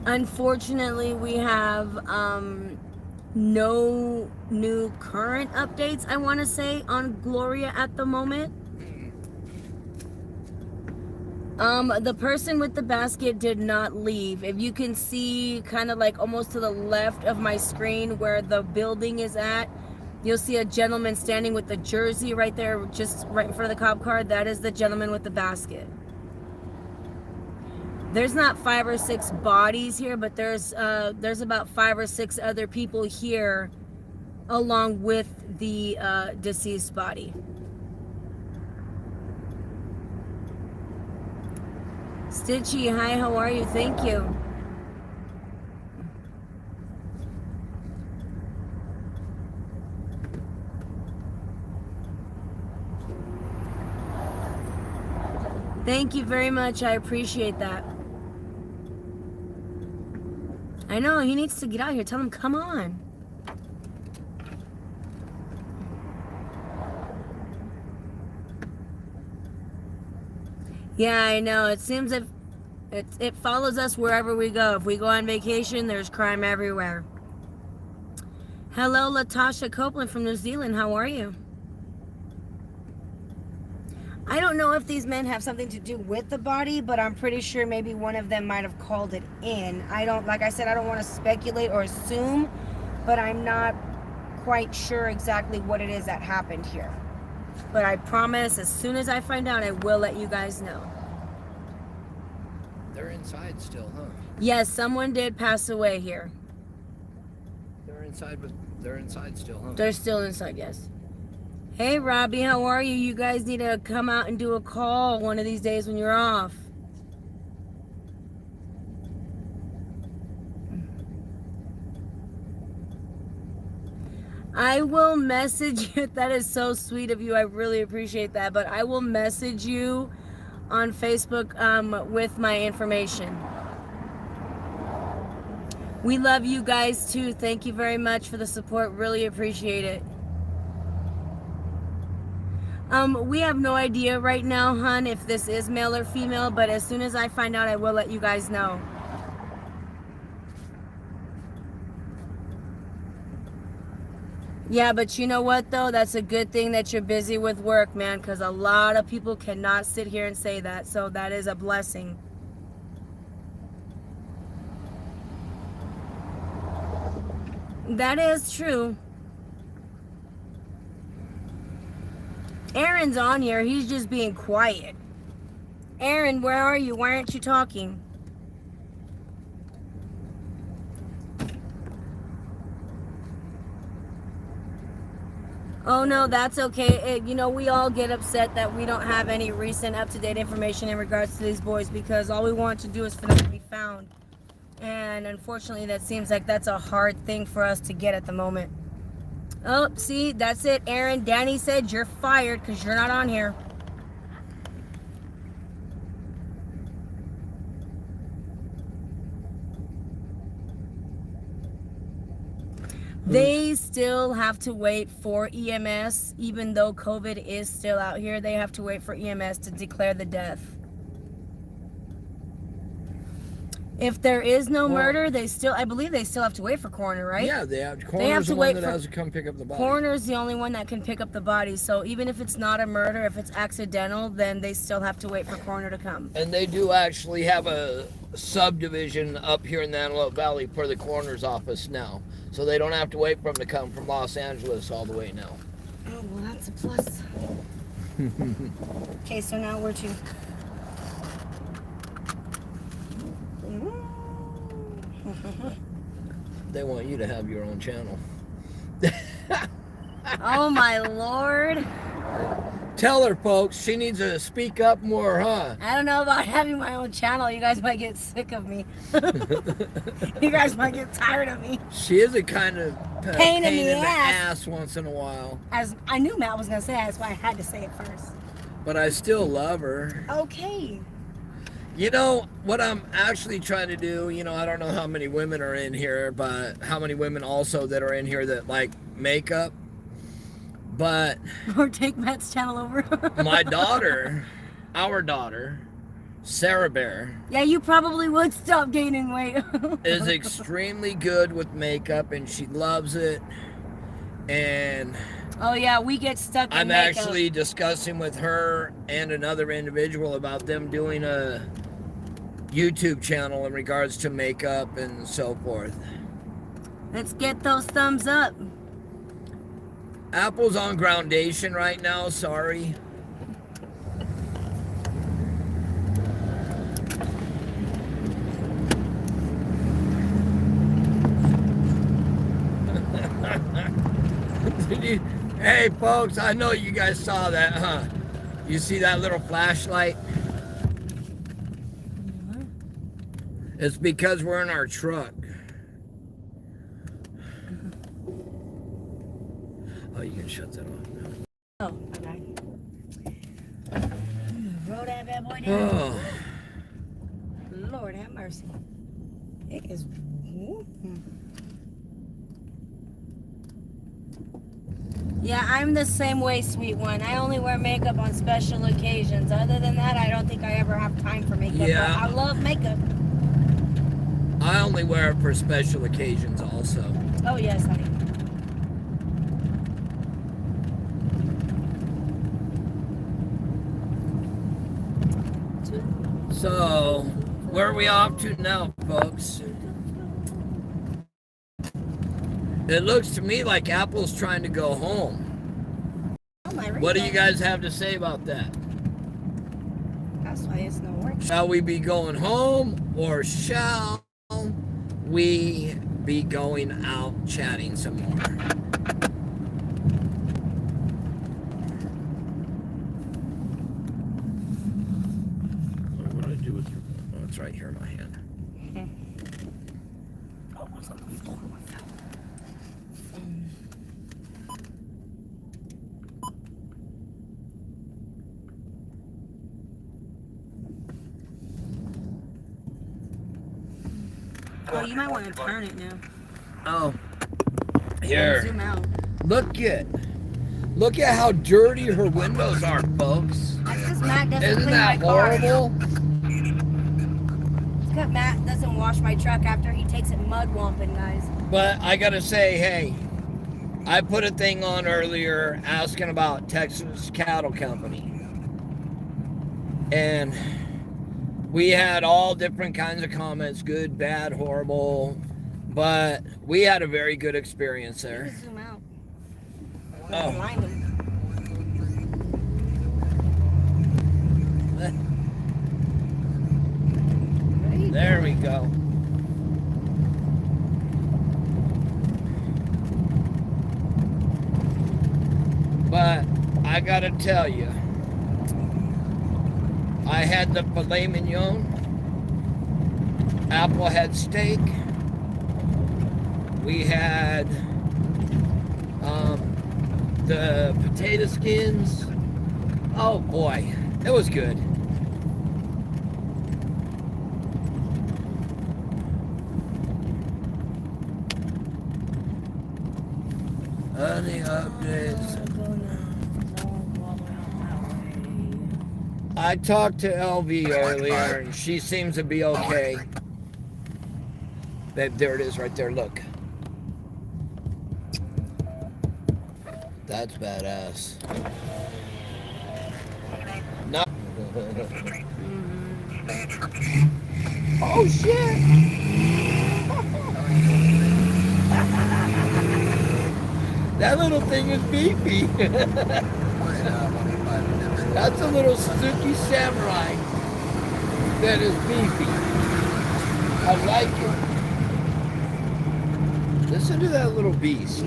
Speaker 3: Unfortunately, we have no new current updates, I want to say, on Gloria at the moment. The person with the basket did not leave. If you can see kind of like almost to the left of my screen where the building is at, you'll see a gentleman standing with the jersey right there, just right in front of the cop car. That is the gentleman with the basket. There's not 5 or 6 bodies here, but there's about 5 or 6 other people here along with the deceased body. Stitchy, hi, how are you? Thank you. Thank you very much. I appreciate that. I know, he needs to get out here. Tell him, come on. Yeah, I know. It seems if it follows us wherever we go. If we go on vacation, there's crime everywhere. Hello, Latasha Copeland from New Zealand. How are you? I don't know if these men have something to do with the body, but I'm pretty sure maybe one of them might have called it in. Like I said, I don't want to speculate or assume, but I'm not quite sure exactly what it is that happened here. But I promise, as soon as I find out, I will let you guys know.
Speaker 1: They're inside still, huh?
Speaker 3: Yes, someone did pass away here.
Speaker 1: They're inside still, huh?
Speaker 3: They're still inside, yes. Hey, Robbie, how are you? You guys need to come out and do a call one of these days when you're off. I will message you. That is so sweet of you. I really appreciate that. But I will message you on Facebook with my information. We love you guys too. Thank you very much for the support. Really appreciate it. We have no idea right now, hon, if this is male or female, but as soon as I find out, I will let you guys know. Yeah, but you know what, though? That's a good thing that you're busy with work, man, because a lot of people cannot sit here and say that, so that is a blessing. That is true. Aaron's on here. He's just being quiet. Aaron, where are you? Why aren't you talking? Oh no, that's okay. You know, we all get upset that we don't have any recent up-to-date information in regards to these boys because all we want to do is for them to be found. And unfortunately, that seems like that's a hard thing for us to get at the moment. Oh, see, that's it, Aaron. Danny said you're fired because you're not on here. They still have to wait for EMS, even though COVID is still out here. They have to wait for EMS to declare the death. If there is no murder, I believe they still have to wait for coroner, right?
Speaker 1: Yeah, they have. Coroner's the one that has to come pick up the body.
Speaker 3: Coroner's the only one that can pick up the body. So even if it's not a murder, if it's accidental, then they still have to wait for coroner to come.
Speaker 1: And they do actually have a subdivision up here in the Antelope Valley for the coroner's office now. So they don't have to wait for them to come from Los Angeles all the way now.
Speaker 3: Oh, well, that's a plus. Okay, so now where to?
Speaker 1: They want you to have your own channel.
Speaker 3: Oh, my Lord.
Speaker 1: Tell her, folks, she needs to speak up more, huh?
Speaker 3: I don't know about having my own channel. You guys might get sick of me. You guys might get tired of me.
Speaker 1: She is a kind of
Speaker 3: Pain in the
Speaker 1: ass once in a while.
Speaker 3: As I knew Matt was going to say that, that's why I had to say it first.
Speaker 1: But I still love her.
Speaker 3: Okay.
Speaker 1: You know, what I'm actually trying to do, you know, I don't know how many women are in here, but how many women also that are in here that like makeup. But
Speaker 3: or take Matt's channel over.
Speaker 1: my daughter, our daughter, Sarah Bear.
Speaker 3: Yeah, you probably would stop gaining weight.
Speaker 1: Is extremely good with makeup and she loves it. And
Speaker 3: oh yeah, we get stuck in
Speaker 1: I'm
Speaker 3: makeup.
Speaker 1: actually discussing with her and another individual about them doing a YouTube channel in regards to makeup and so forth.
Speaker 3: Let's get those thumbs up.
Speaker 1: Apple's on groundation right now, sorry. Hey folks, I know you guys saw that, huh? You see that little flashlight? It's because we're in our truck. Oh, you can shut that off now.
Speaker 3: Oh, okay. Roll that bad boy down.
Speaker 1: Oh.
Speaker 3: Lord have mercy. It is. Yeah, I'm the same way, sweet one. I only wear makeup on special occasions. Other than that, I don't think I ever have time for makeup.
Speaker 1: Yeah.
Speaker 3: But I love makeup.
Speaker 1: I only wear it for special occasions also.
Speaker 3: Oh, yes, honey.
Speaker 1: So, where are we off to now, folks? It looks to me like Apple's trying to go home.
Speaker 3: Oh, my
Speaker 1: What do you guys have to say about that?
Speaker 3: That's why it's no work.
Speaker 1: Shall we be going home or shall we be going out chatting some more? What do I do with your... Oh, it's right here in my hand. Oh, it was on the floor.
Speaker 3: Oh, you might want to turn it now.
Speaker 1: Oh, here.
Speaker 3: Zoom out.
Speaker 1: Look at how dirty her windows are, folks.
Speaker 3: That's because Matt doesn't
Speaker 1: Isn't
Speaker 3: clean
Speaker 1: that
Speaker 3: my car.
Speaker 1: horrible?
Speaker 3: It's because Matt doesn't wash my truck after he takes it mud womping, guys.
Speaker 1: But I gotta say, hey, I put a thing on earlier asking about Texas Cattle Company. And we had all different kinds of comments, good, bad, horrible. But we had a very good experience there.
Speaker 3: Zoom out.
Speaker 1: Oh.
Speaker 3: Blind him.
Speaker 1: There we go. But I gotta tell you, I had the filet mignon. Apple had steak. We had the potato skins. Oh boy, it was good. Any updates? I talked to LV earlier and she seems to be okay. Babe, there it is right there, look. That's badass. No. Oh shit! That little thing is beefy. That's a little Suzuki Samurai that is beefy. I like it. Listen to that little beast.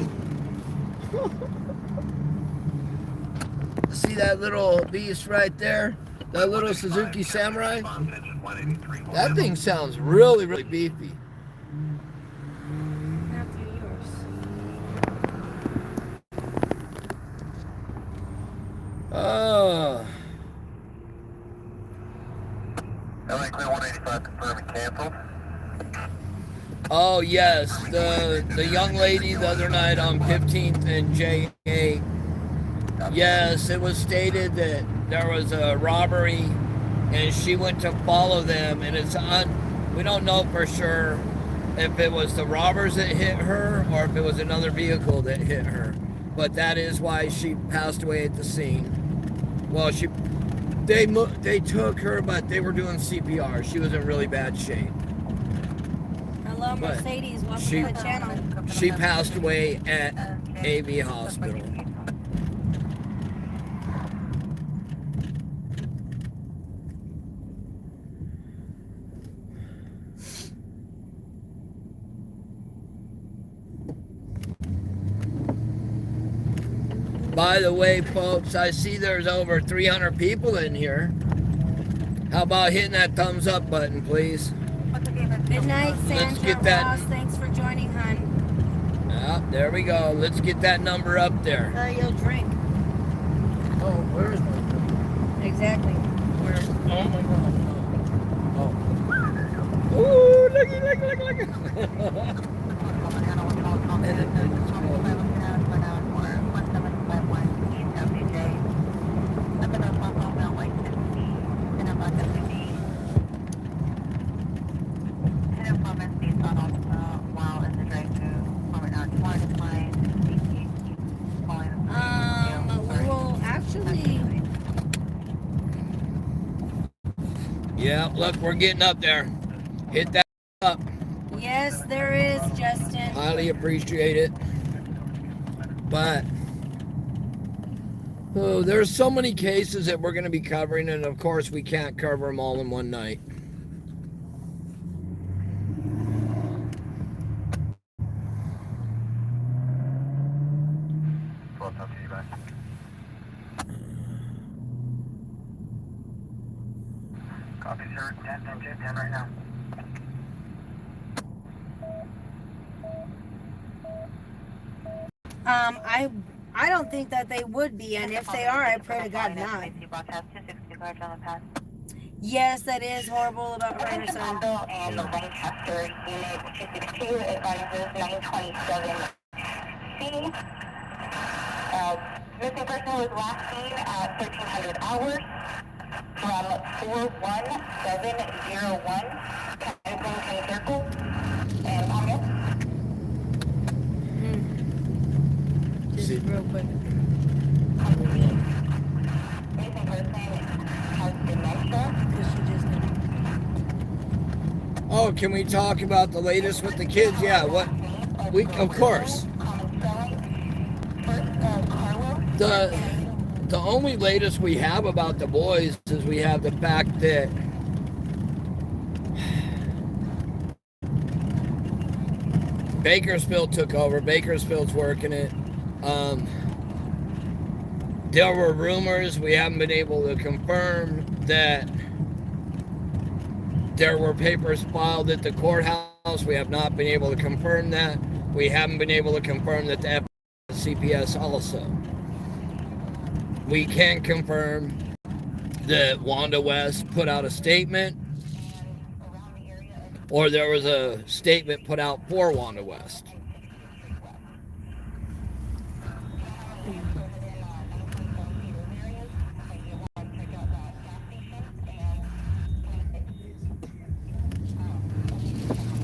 Speaker 1: See that little beast right there? That little Suzuki Samurai? That thing sounds really, really beefy. Oh.
Speaker 4: LA Clear 185 confirming canceled.
Speaker 1: Oh yes, the young lady the other night on 15th and J8. Yes, it was stated that there was a robbery and she went to follow them, and we don't know for sure if it was the robbers that hit her or if it was another vehicle that hit her. But that is why she passed away at the scene. Well, they took her, but they were doing CPR. She was in really bad shape.
Speaker 3: Hello, Mercedes. Welcome to the channel.
Speaker 1: She passed away at AV Hospital. By the way, folks, I see there's over 300 people in here. How about hitting that thumbs up button, please?
Speaker 3: Good night, Sandra.
Speaker 1: Let's get that.
Speaker 3: Ross, thanks for joining, hon.
Speaker 1: There we go. Let's get that number up there.
Speaker 3: You'll drink.
Speaker 1: Oh, where is my drink?
Speaker 3: Exactly.
Speaker 1: Where? Oh my God. Oh. Ooh, looky.
Speaker 3: We will actually.
Speaker 1: Yeah, look, we're getting up there. Hit that up.
Speaker 3: Yes, there is, Justin.
Speaker 1: Highly appreciate it. But there's so many cases that we're going to be covering, and of course we can't cover them all in one night.
Speaker 4: Copy, sir. 10 right now.
Speaker 3: I don't think that they would be, and if they are, I pray to God not. Yes, that is horrible about her and her son.
Speaker 2: And the Lancaster Unit 262 advises 927C. Missing person was last seen at 1300 hours from 41701 Kensington Circle and Palmdale.
Speaker 3: Just real quick.
Speaker 2: Missing person has dementia.
Speaker 1: Oh, can we talk about the latest with the kids? Yeah, what? Of course. The the only latest we have about the boys is we have the fact that Bakersfield took over. Bakersfield's working it. There were rumors, we haven't been able to confirm, that there were papers filed at the courthouse. We have not been able to confirm that. We haven't been able to confirm that the FBI and CPS also. We can confirm that Wanda West put out a statement, or there was a statement put out for Wanda West.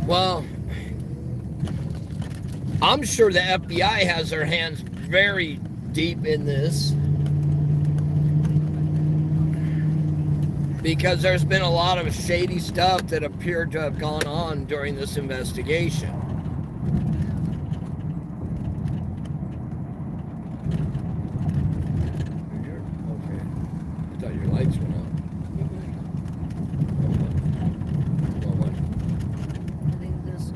Speaker 1: Well, I'm sure the FBI has their hands very deep in this, because there's been a lot of shady stuff that appeared to have gone on during this investigation. Okay. I thought your lights went out.
Speaker 3: I think this.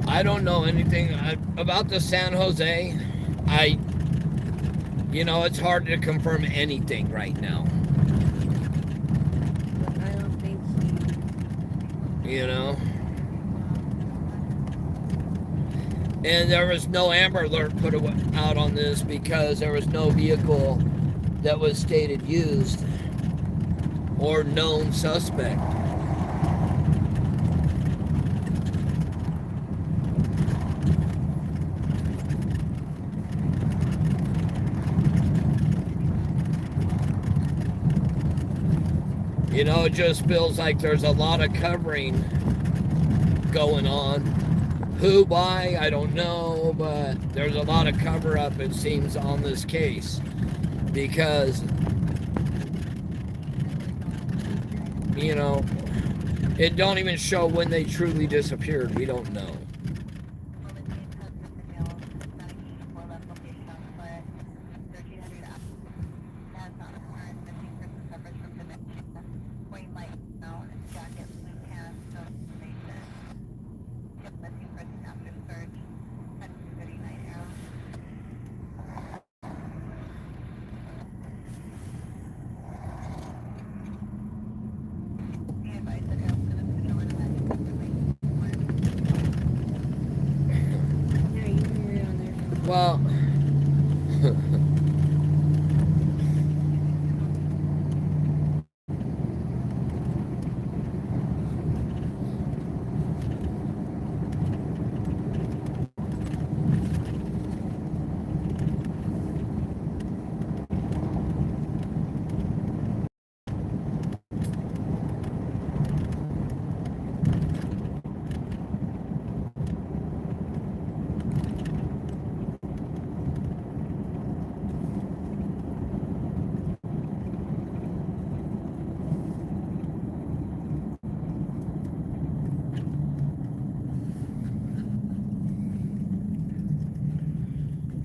Speaker 1: I don't know anything about the San Jose. It's hard to confirm anything right now.
Speaker 3: But I don't think
Speaker 1: And there was no Amber Alert put out on this because there was no vehicle that was stated used or known suspect. It just feels like there's a lot of covering going on. Who by, I don't know, but there's a lot of cover-up, it seems, on this case. Because, it don't even show when they truly disappeared. We don't know. Well,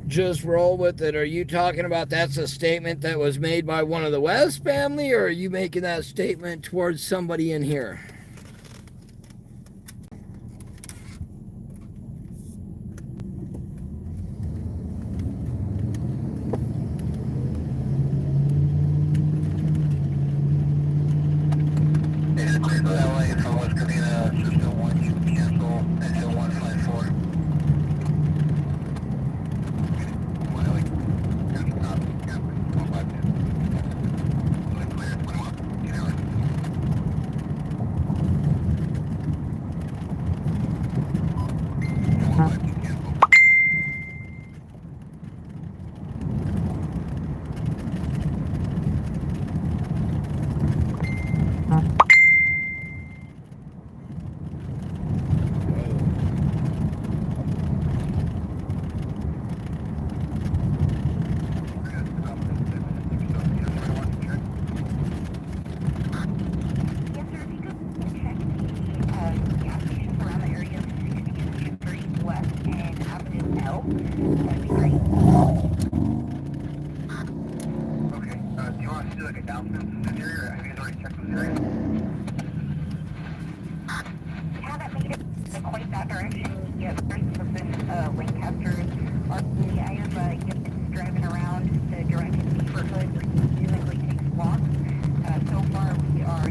Speaker 1: just roll with it. Are you talking about that's a statement that was made by one of the West family, or are you making that statement towards somebody in here?
Speaker 4: announcements in this area? Have you guys already checked this area?
Speaker 2: We haven't made it quite that direction yet. First, Lancasters are the I have been driving around the direction neighborhood where he typically takes walks. So far, we are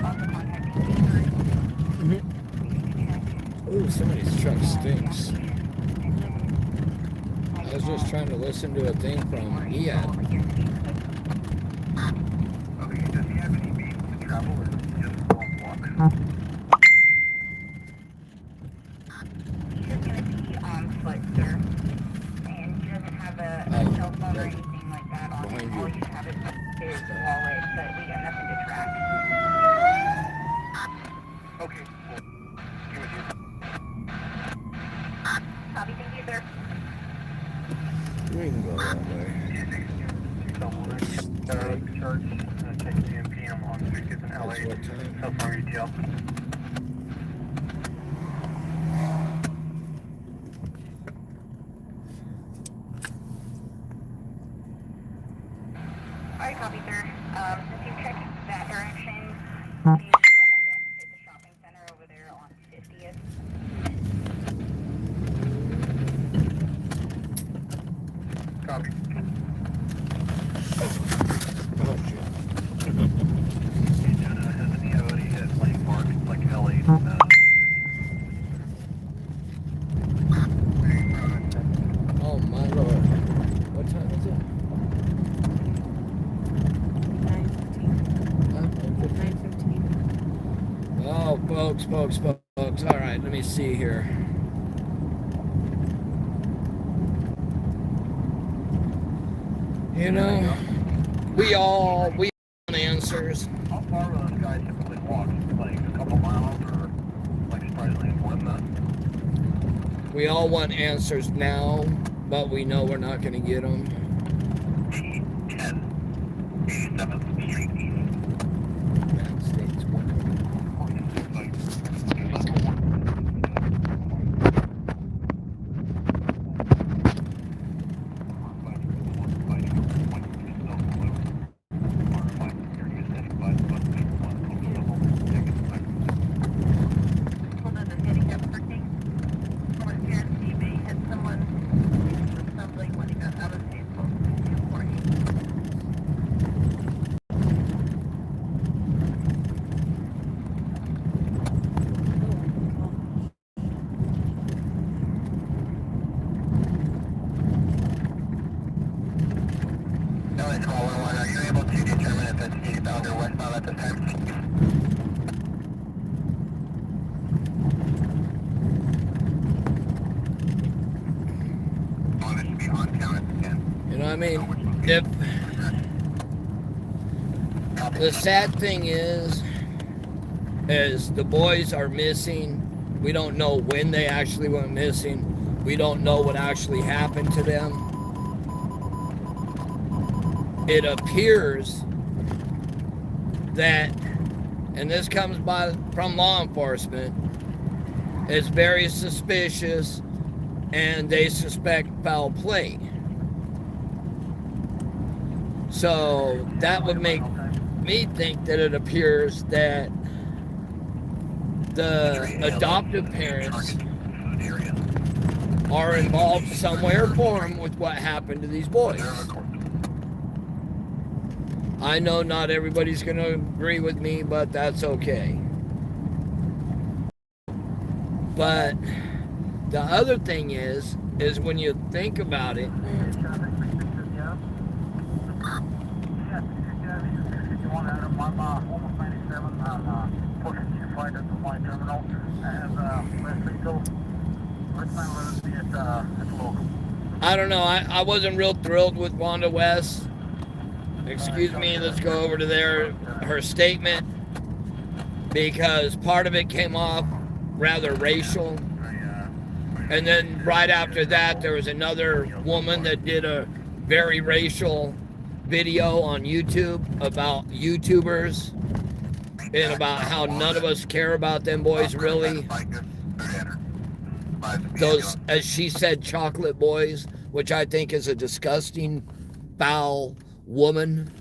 Speaker 2: also contacting neighbors.
Speaker 1: Ooh, somebody's truck stinks. I was just trying to listen to a thing from Ian.
Speaker 4: Okay, does he have any means to travel or does he just go and walk?
Speaker 2: He's just going to be on foot, sir. And he doesn't have a cell phone or anything like that on him. All you have is his wallet, but we got nothing to track.
Speaker 4: Okay, well, give it here.
Speaker 2: Copy, thank you, sir.
Speaker 1: We can go that way.
Speaker 4: Church, check GMP, I'm on Street, it's in LA.
Speaker 1: That's what time?
Speaker 4: Cell phone retail.
Speaker 2: Alright, copy, sir. Since you checked that direction, please go ahead and hit the shopping center over there on 50th.
Speaker 4: Copy.
Speaker 1: Oh, shit.
Speaker 4: Has any already hit Lake Park, like LA?
Speaker 1: Oh, my lord. What time is it?
Speaker 3: 9:15.
Speaker 1: Huh?
Speaker 3: 9:15.
Speaker 1: Oh, folks. All right, let me see here. You know, we all want answers.
Speaker 4: How far will this guy typically walk? Like a couple miles or like surprisingly more than that?
Speaker 1: We all want answers now, but we know we're not going to get them.
Speaker 4: 10, 87th Street East.
Speaker 1: United States.
Speaker 2: Hold on, the handicap parking. Someone here in TV hit someone with something when he got out of the vehicle.
Speaker 4: No, it's call 101. Are you able to determine if it's eastbound or westbound at this time? Want it to be on count at 10.
Speaker 1: You know what I mean? If the sad thing is the boys are missing. We don't know when they actually went missing. We don't know what actually happened to them. It appears that, and this comes from law enforcement, it's very suspicious and they suspect foul play. So that would make me think that it appears that the adoptive parents are involved somewhere form with what happened to these boys. I know not everybody's going to agree with me, but that's okay. But the other thing is when you think about it, I don't know, I wasn't real thrilled with Wanda West. Excuse me, let's go over to her statement, because part of it came off rather racial. And then right after that, there was another woman that did a very racial video on YouTube about YouTubers and about how none of us care about them boys really. Those, as she said, chocolate boys, which I think is a disgusting, foul woman.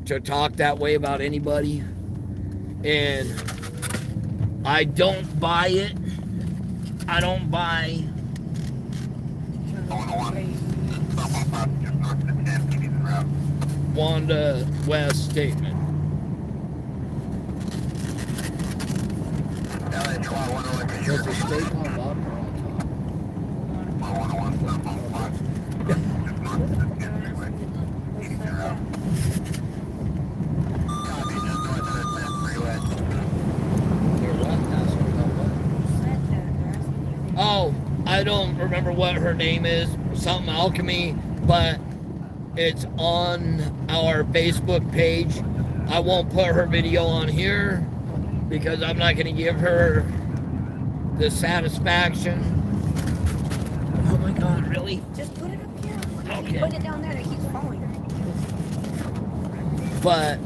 Speaker 1: to talk that way about anybody. And I don't buy it. I don't buy Wanda West's statement. Was the steak on bottom or on top? Oh, I don't remember what her name is. Something Alchemy, but it's on our Facebook page. I won't put her video on here because I'm not going to give her the satisfaction. Oh my God, really?
Speaker 3: Just put it up here.
Speaker 1: Okay.
Speaker 3: Put it down there. It keeps falling.
Speaker 1: But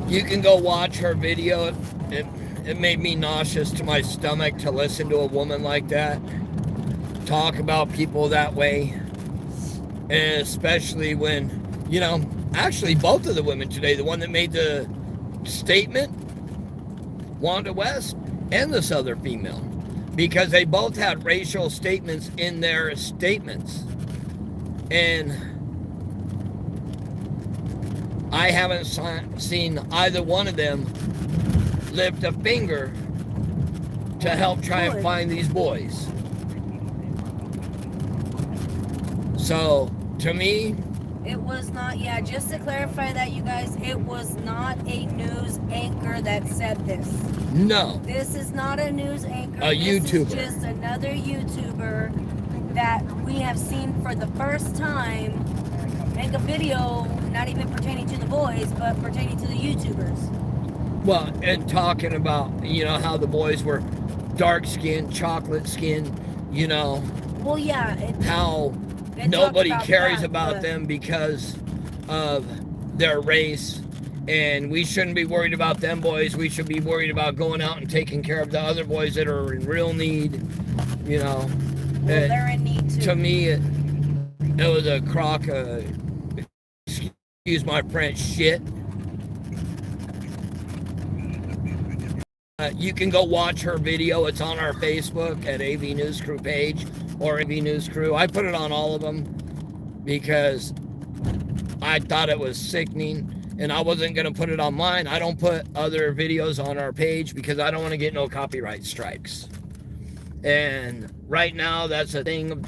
Speaker 1: you can go watch her video. It made me nauseous to my stomach to listen to a woman like that talk about people that way. And especially when, you know, actually both of the women today, the one that made the statement, Wanda West, and this other female, because they both had racial statements in their statements. And I haven't seen either one of them lift a finger to help try and find these boys. So, to me,
Speaker 3: it was not, yeah, just to clarify that, you guys, it was not a news anchor that said this.
Speaker 1: No.
Speaker 3: This is not a news anchor.
Speaker 1: A YouTuber.
Speaker 3: This is just another YouTuber that we have seen for the first time make a video, not even pertaining to the boys, but pertaining to the YouTubers.
Speaker 1: Well, and talking about, you know, how the boys were dark skinned, chocolate skinned, you know.
Speaker 3: Well, yeah.
Speaker 1: How nobody cares about them because of their race. And we shouldn't be worried about them boys. We should be worried about going out and taking care of the other boys that are in real need, you know.
Speaker 3: Well, they're in need too.
Speaker 1: To me, it was a crock of, excuse my French, shit. You can go watch her video. It's on our Facebook at AV News Crew page or AV News Crew. I put it on all of them because I thought it was sickening, and I wasn't going to put it on mine. I don't put other videos on our page because I don't want to get no copyright strikes. And right now, that's a thing of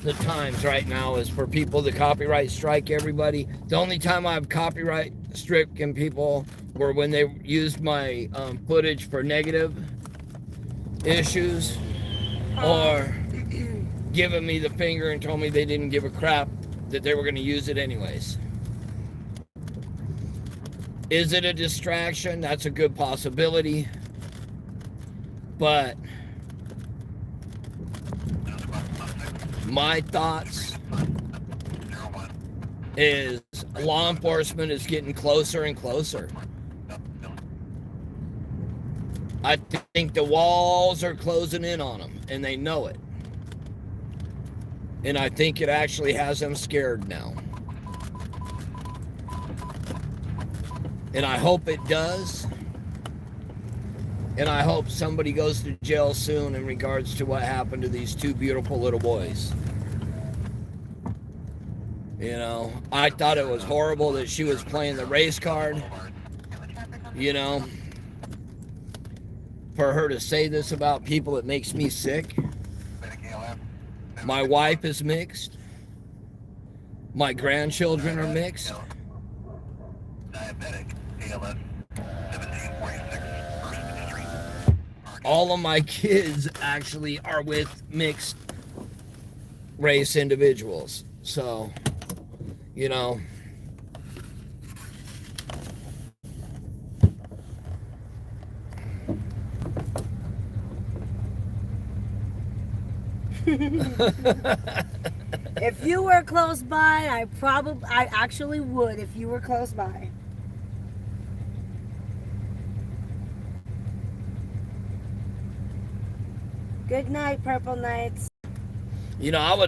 Speaker 1: the times right now is for people to copyright strike everybody. The only time I've copyright stricken people were when they used my footage for negative issues or giving me the finger and told me they didn't give a crap that they were going to use it anyways. Is it a distraction? That's a good possibility. But my thoughts is law enforcement is getting closer and closer. I think the walls are closing in on them, and they know it. And I think it actually has them scared now. And I hope it does. And I hope somebody goes to jail soon in regards to what happened to these two beautiful little boys. You know, I thought it was horrible that she was playing the race card. You know, for her to say this about people, it makes me sick. My wife is mixed. My grandchildren are mixed. All of my kids actually are with mixed race individuals. So, you know.
Speaker 3: If you were close by, I actually would if you were close by. Good night, Purple Knights.
Speaker 1: You know,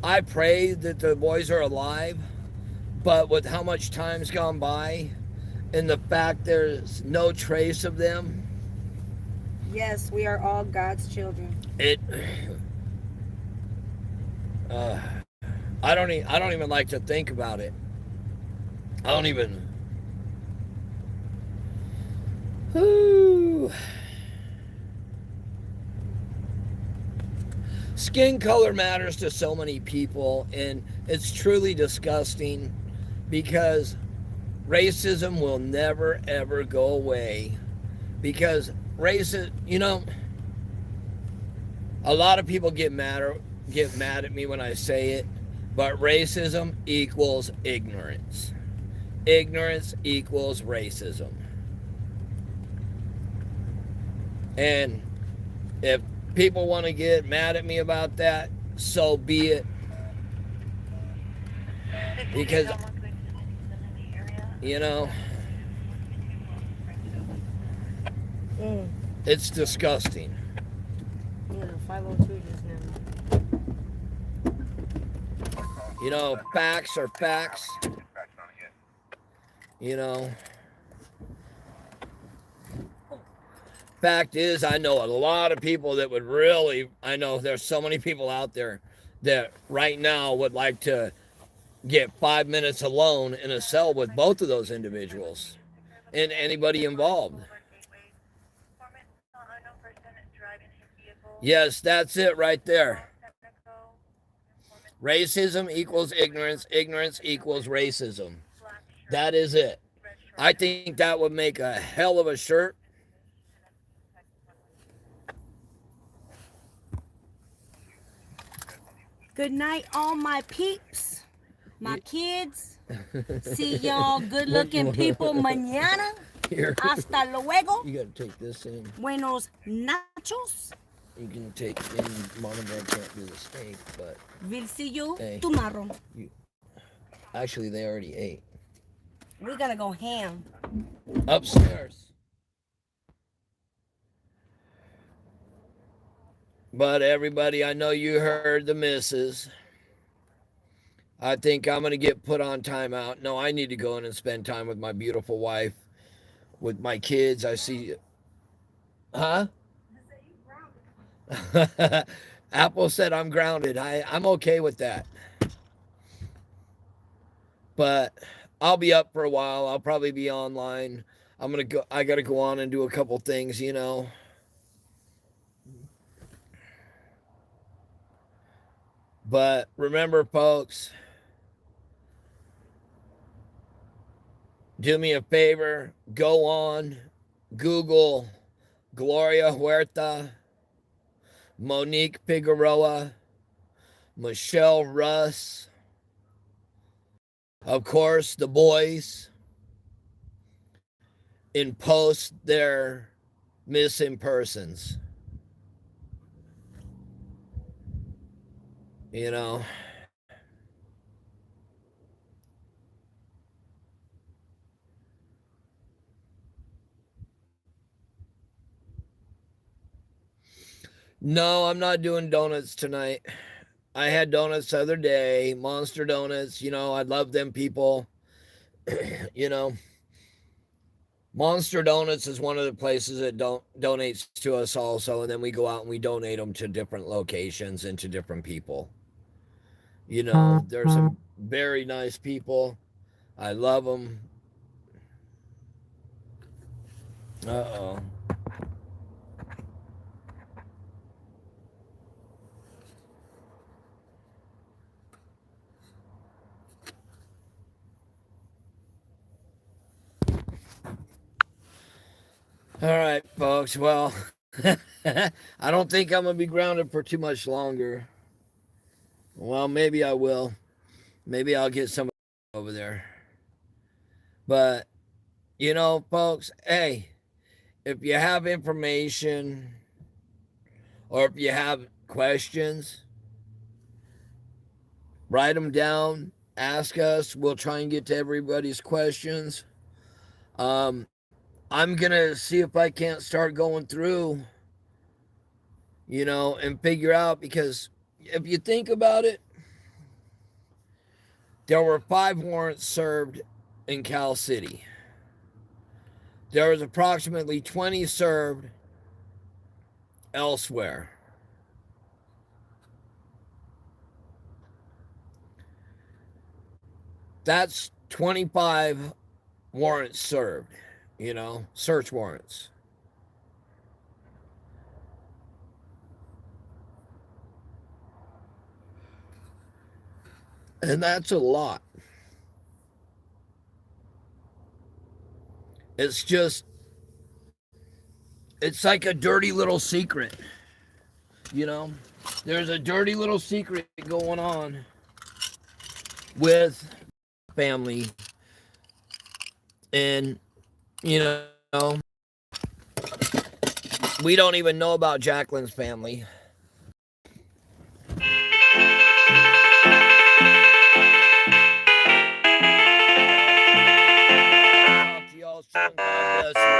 Speaker 1: I pray that the boys are alive But with how much time's gone by and the fact there's no trace of them,
Speaker 3: Yes, we are all God's children.
Speaker 1: it uh, I don't even like to think about it. I don't even. Whew. Skin color matters to so many people, and it's truly disgusting because racism will never ever go away. Because a lot of people get mad at me when I say it, but racism equals ignorance. Ignorance equals racism. And if people want to get mad at me about that, so be it. Because, it's disgusting.
Speaker 3: Yeah, 502 just now.
Speaker 1: Facts are facts. Fact is, I know a lot of people that would I know there's so many people out there that right now would like to get 5 minutes alone in a cell with both of those individuals and anybody involved. Yes, that's it right there. Racism equals ignorance. Ignorance equals racism. That is it. I think that would make a hell of a shirt.
Speaker 3: Good night, all my peeps, my kids. See y'all good looking people mañana.
Speaker 1: Here.
Speaker 3: Hasta luego.
Speaker 1: You gotta take this in.
Speaker 3: Buenos nachos.
Speaker 1: You can take in. Mom and Dad can't do the steak, but
Speaker 3: We'll see you tomorrow.
Speaker 1: Actually, they already ate.
Speaker 3: We gotta go ham.
Speaker 1: Upstairs. But everybody, I know you heard the missus. I think I'm going to get put on timeout. No, I need to go in and spend time with my beautiful wife, with my kids. I see. Huh? Apple said I'm grounded. I'm okay with that. But I'll be up for a while. I'll probably be online. I got to go on and do a couple things, But remember, folks, do me a favor. Go on, Google Gloria Huerta, Monique Figueroa, Michelle Russ, of course, the boys, and post their missing persons. No, I'm not doing donuts tonight. I had donuts the other day, Monster Donuts. I love them people. Monster Donuts is one of the places that donates to us also, and then we go out and we donate them to different locations and to different people. There's some very nice people. I love them. Uh-oh. All right, folks. Well, I don't think I'm going to be grounded for too much longer. Well, maybe I will. Maybe I'll get somebody over there. But, folks, hey, if you have information or if you have questions, write them down. Ask us. We'll try and get to everybody's questions. I'm going to see if I can't start going through, and figure out, because if you think about it, There were 5 warrants served in Cal City. There was approximately 20 served elsewhere. That's 25 warrants served, search warrants. And that's a lot. It's like a dirty little secret, There's a dirty little secret going on with family. And, we don't even know about Jacqueline's family. Talk to y'all soon. God bless you.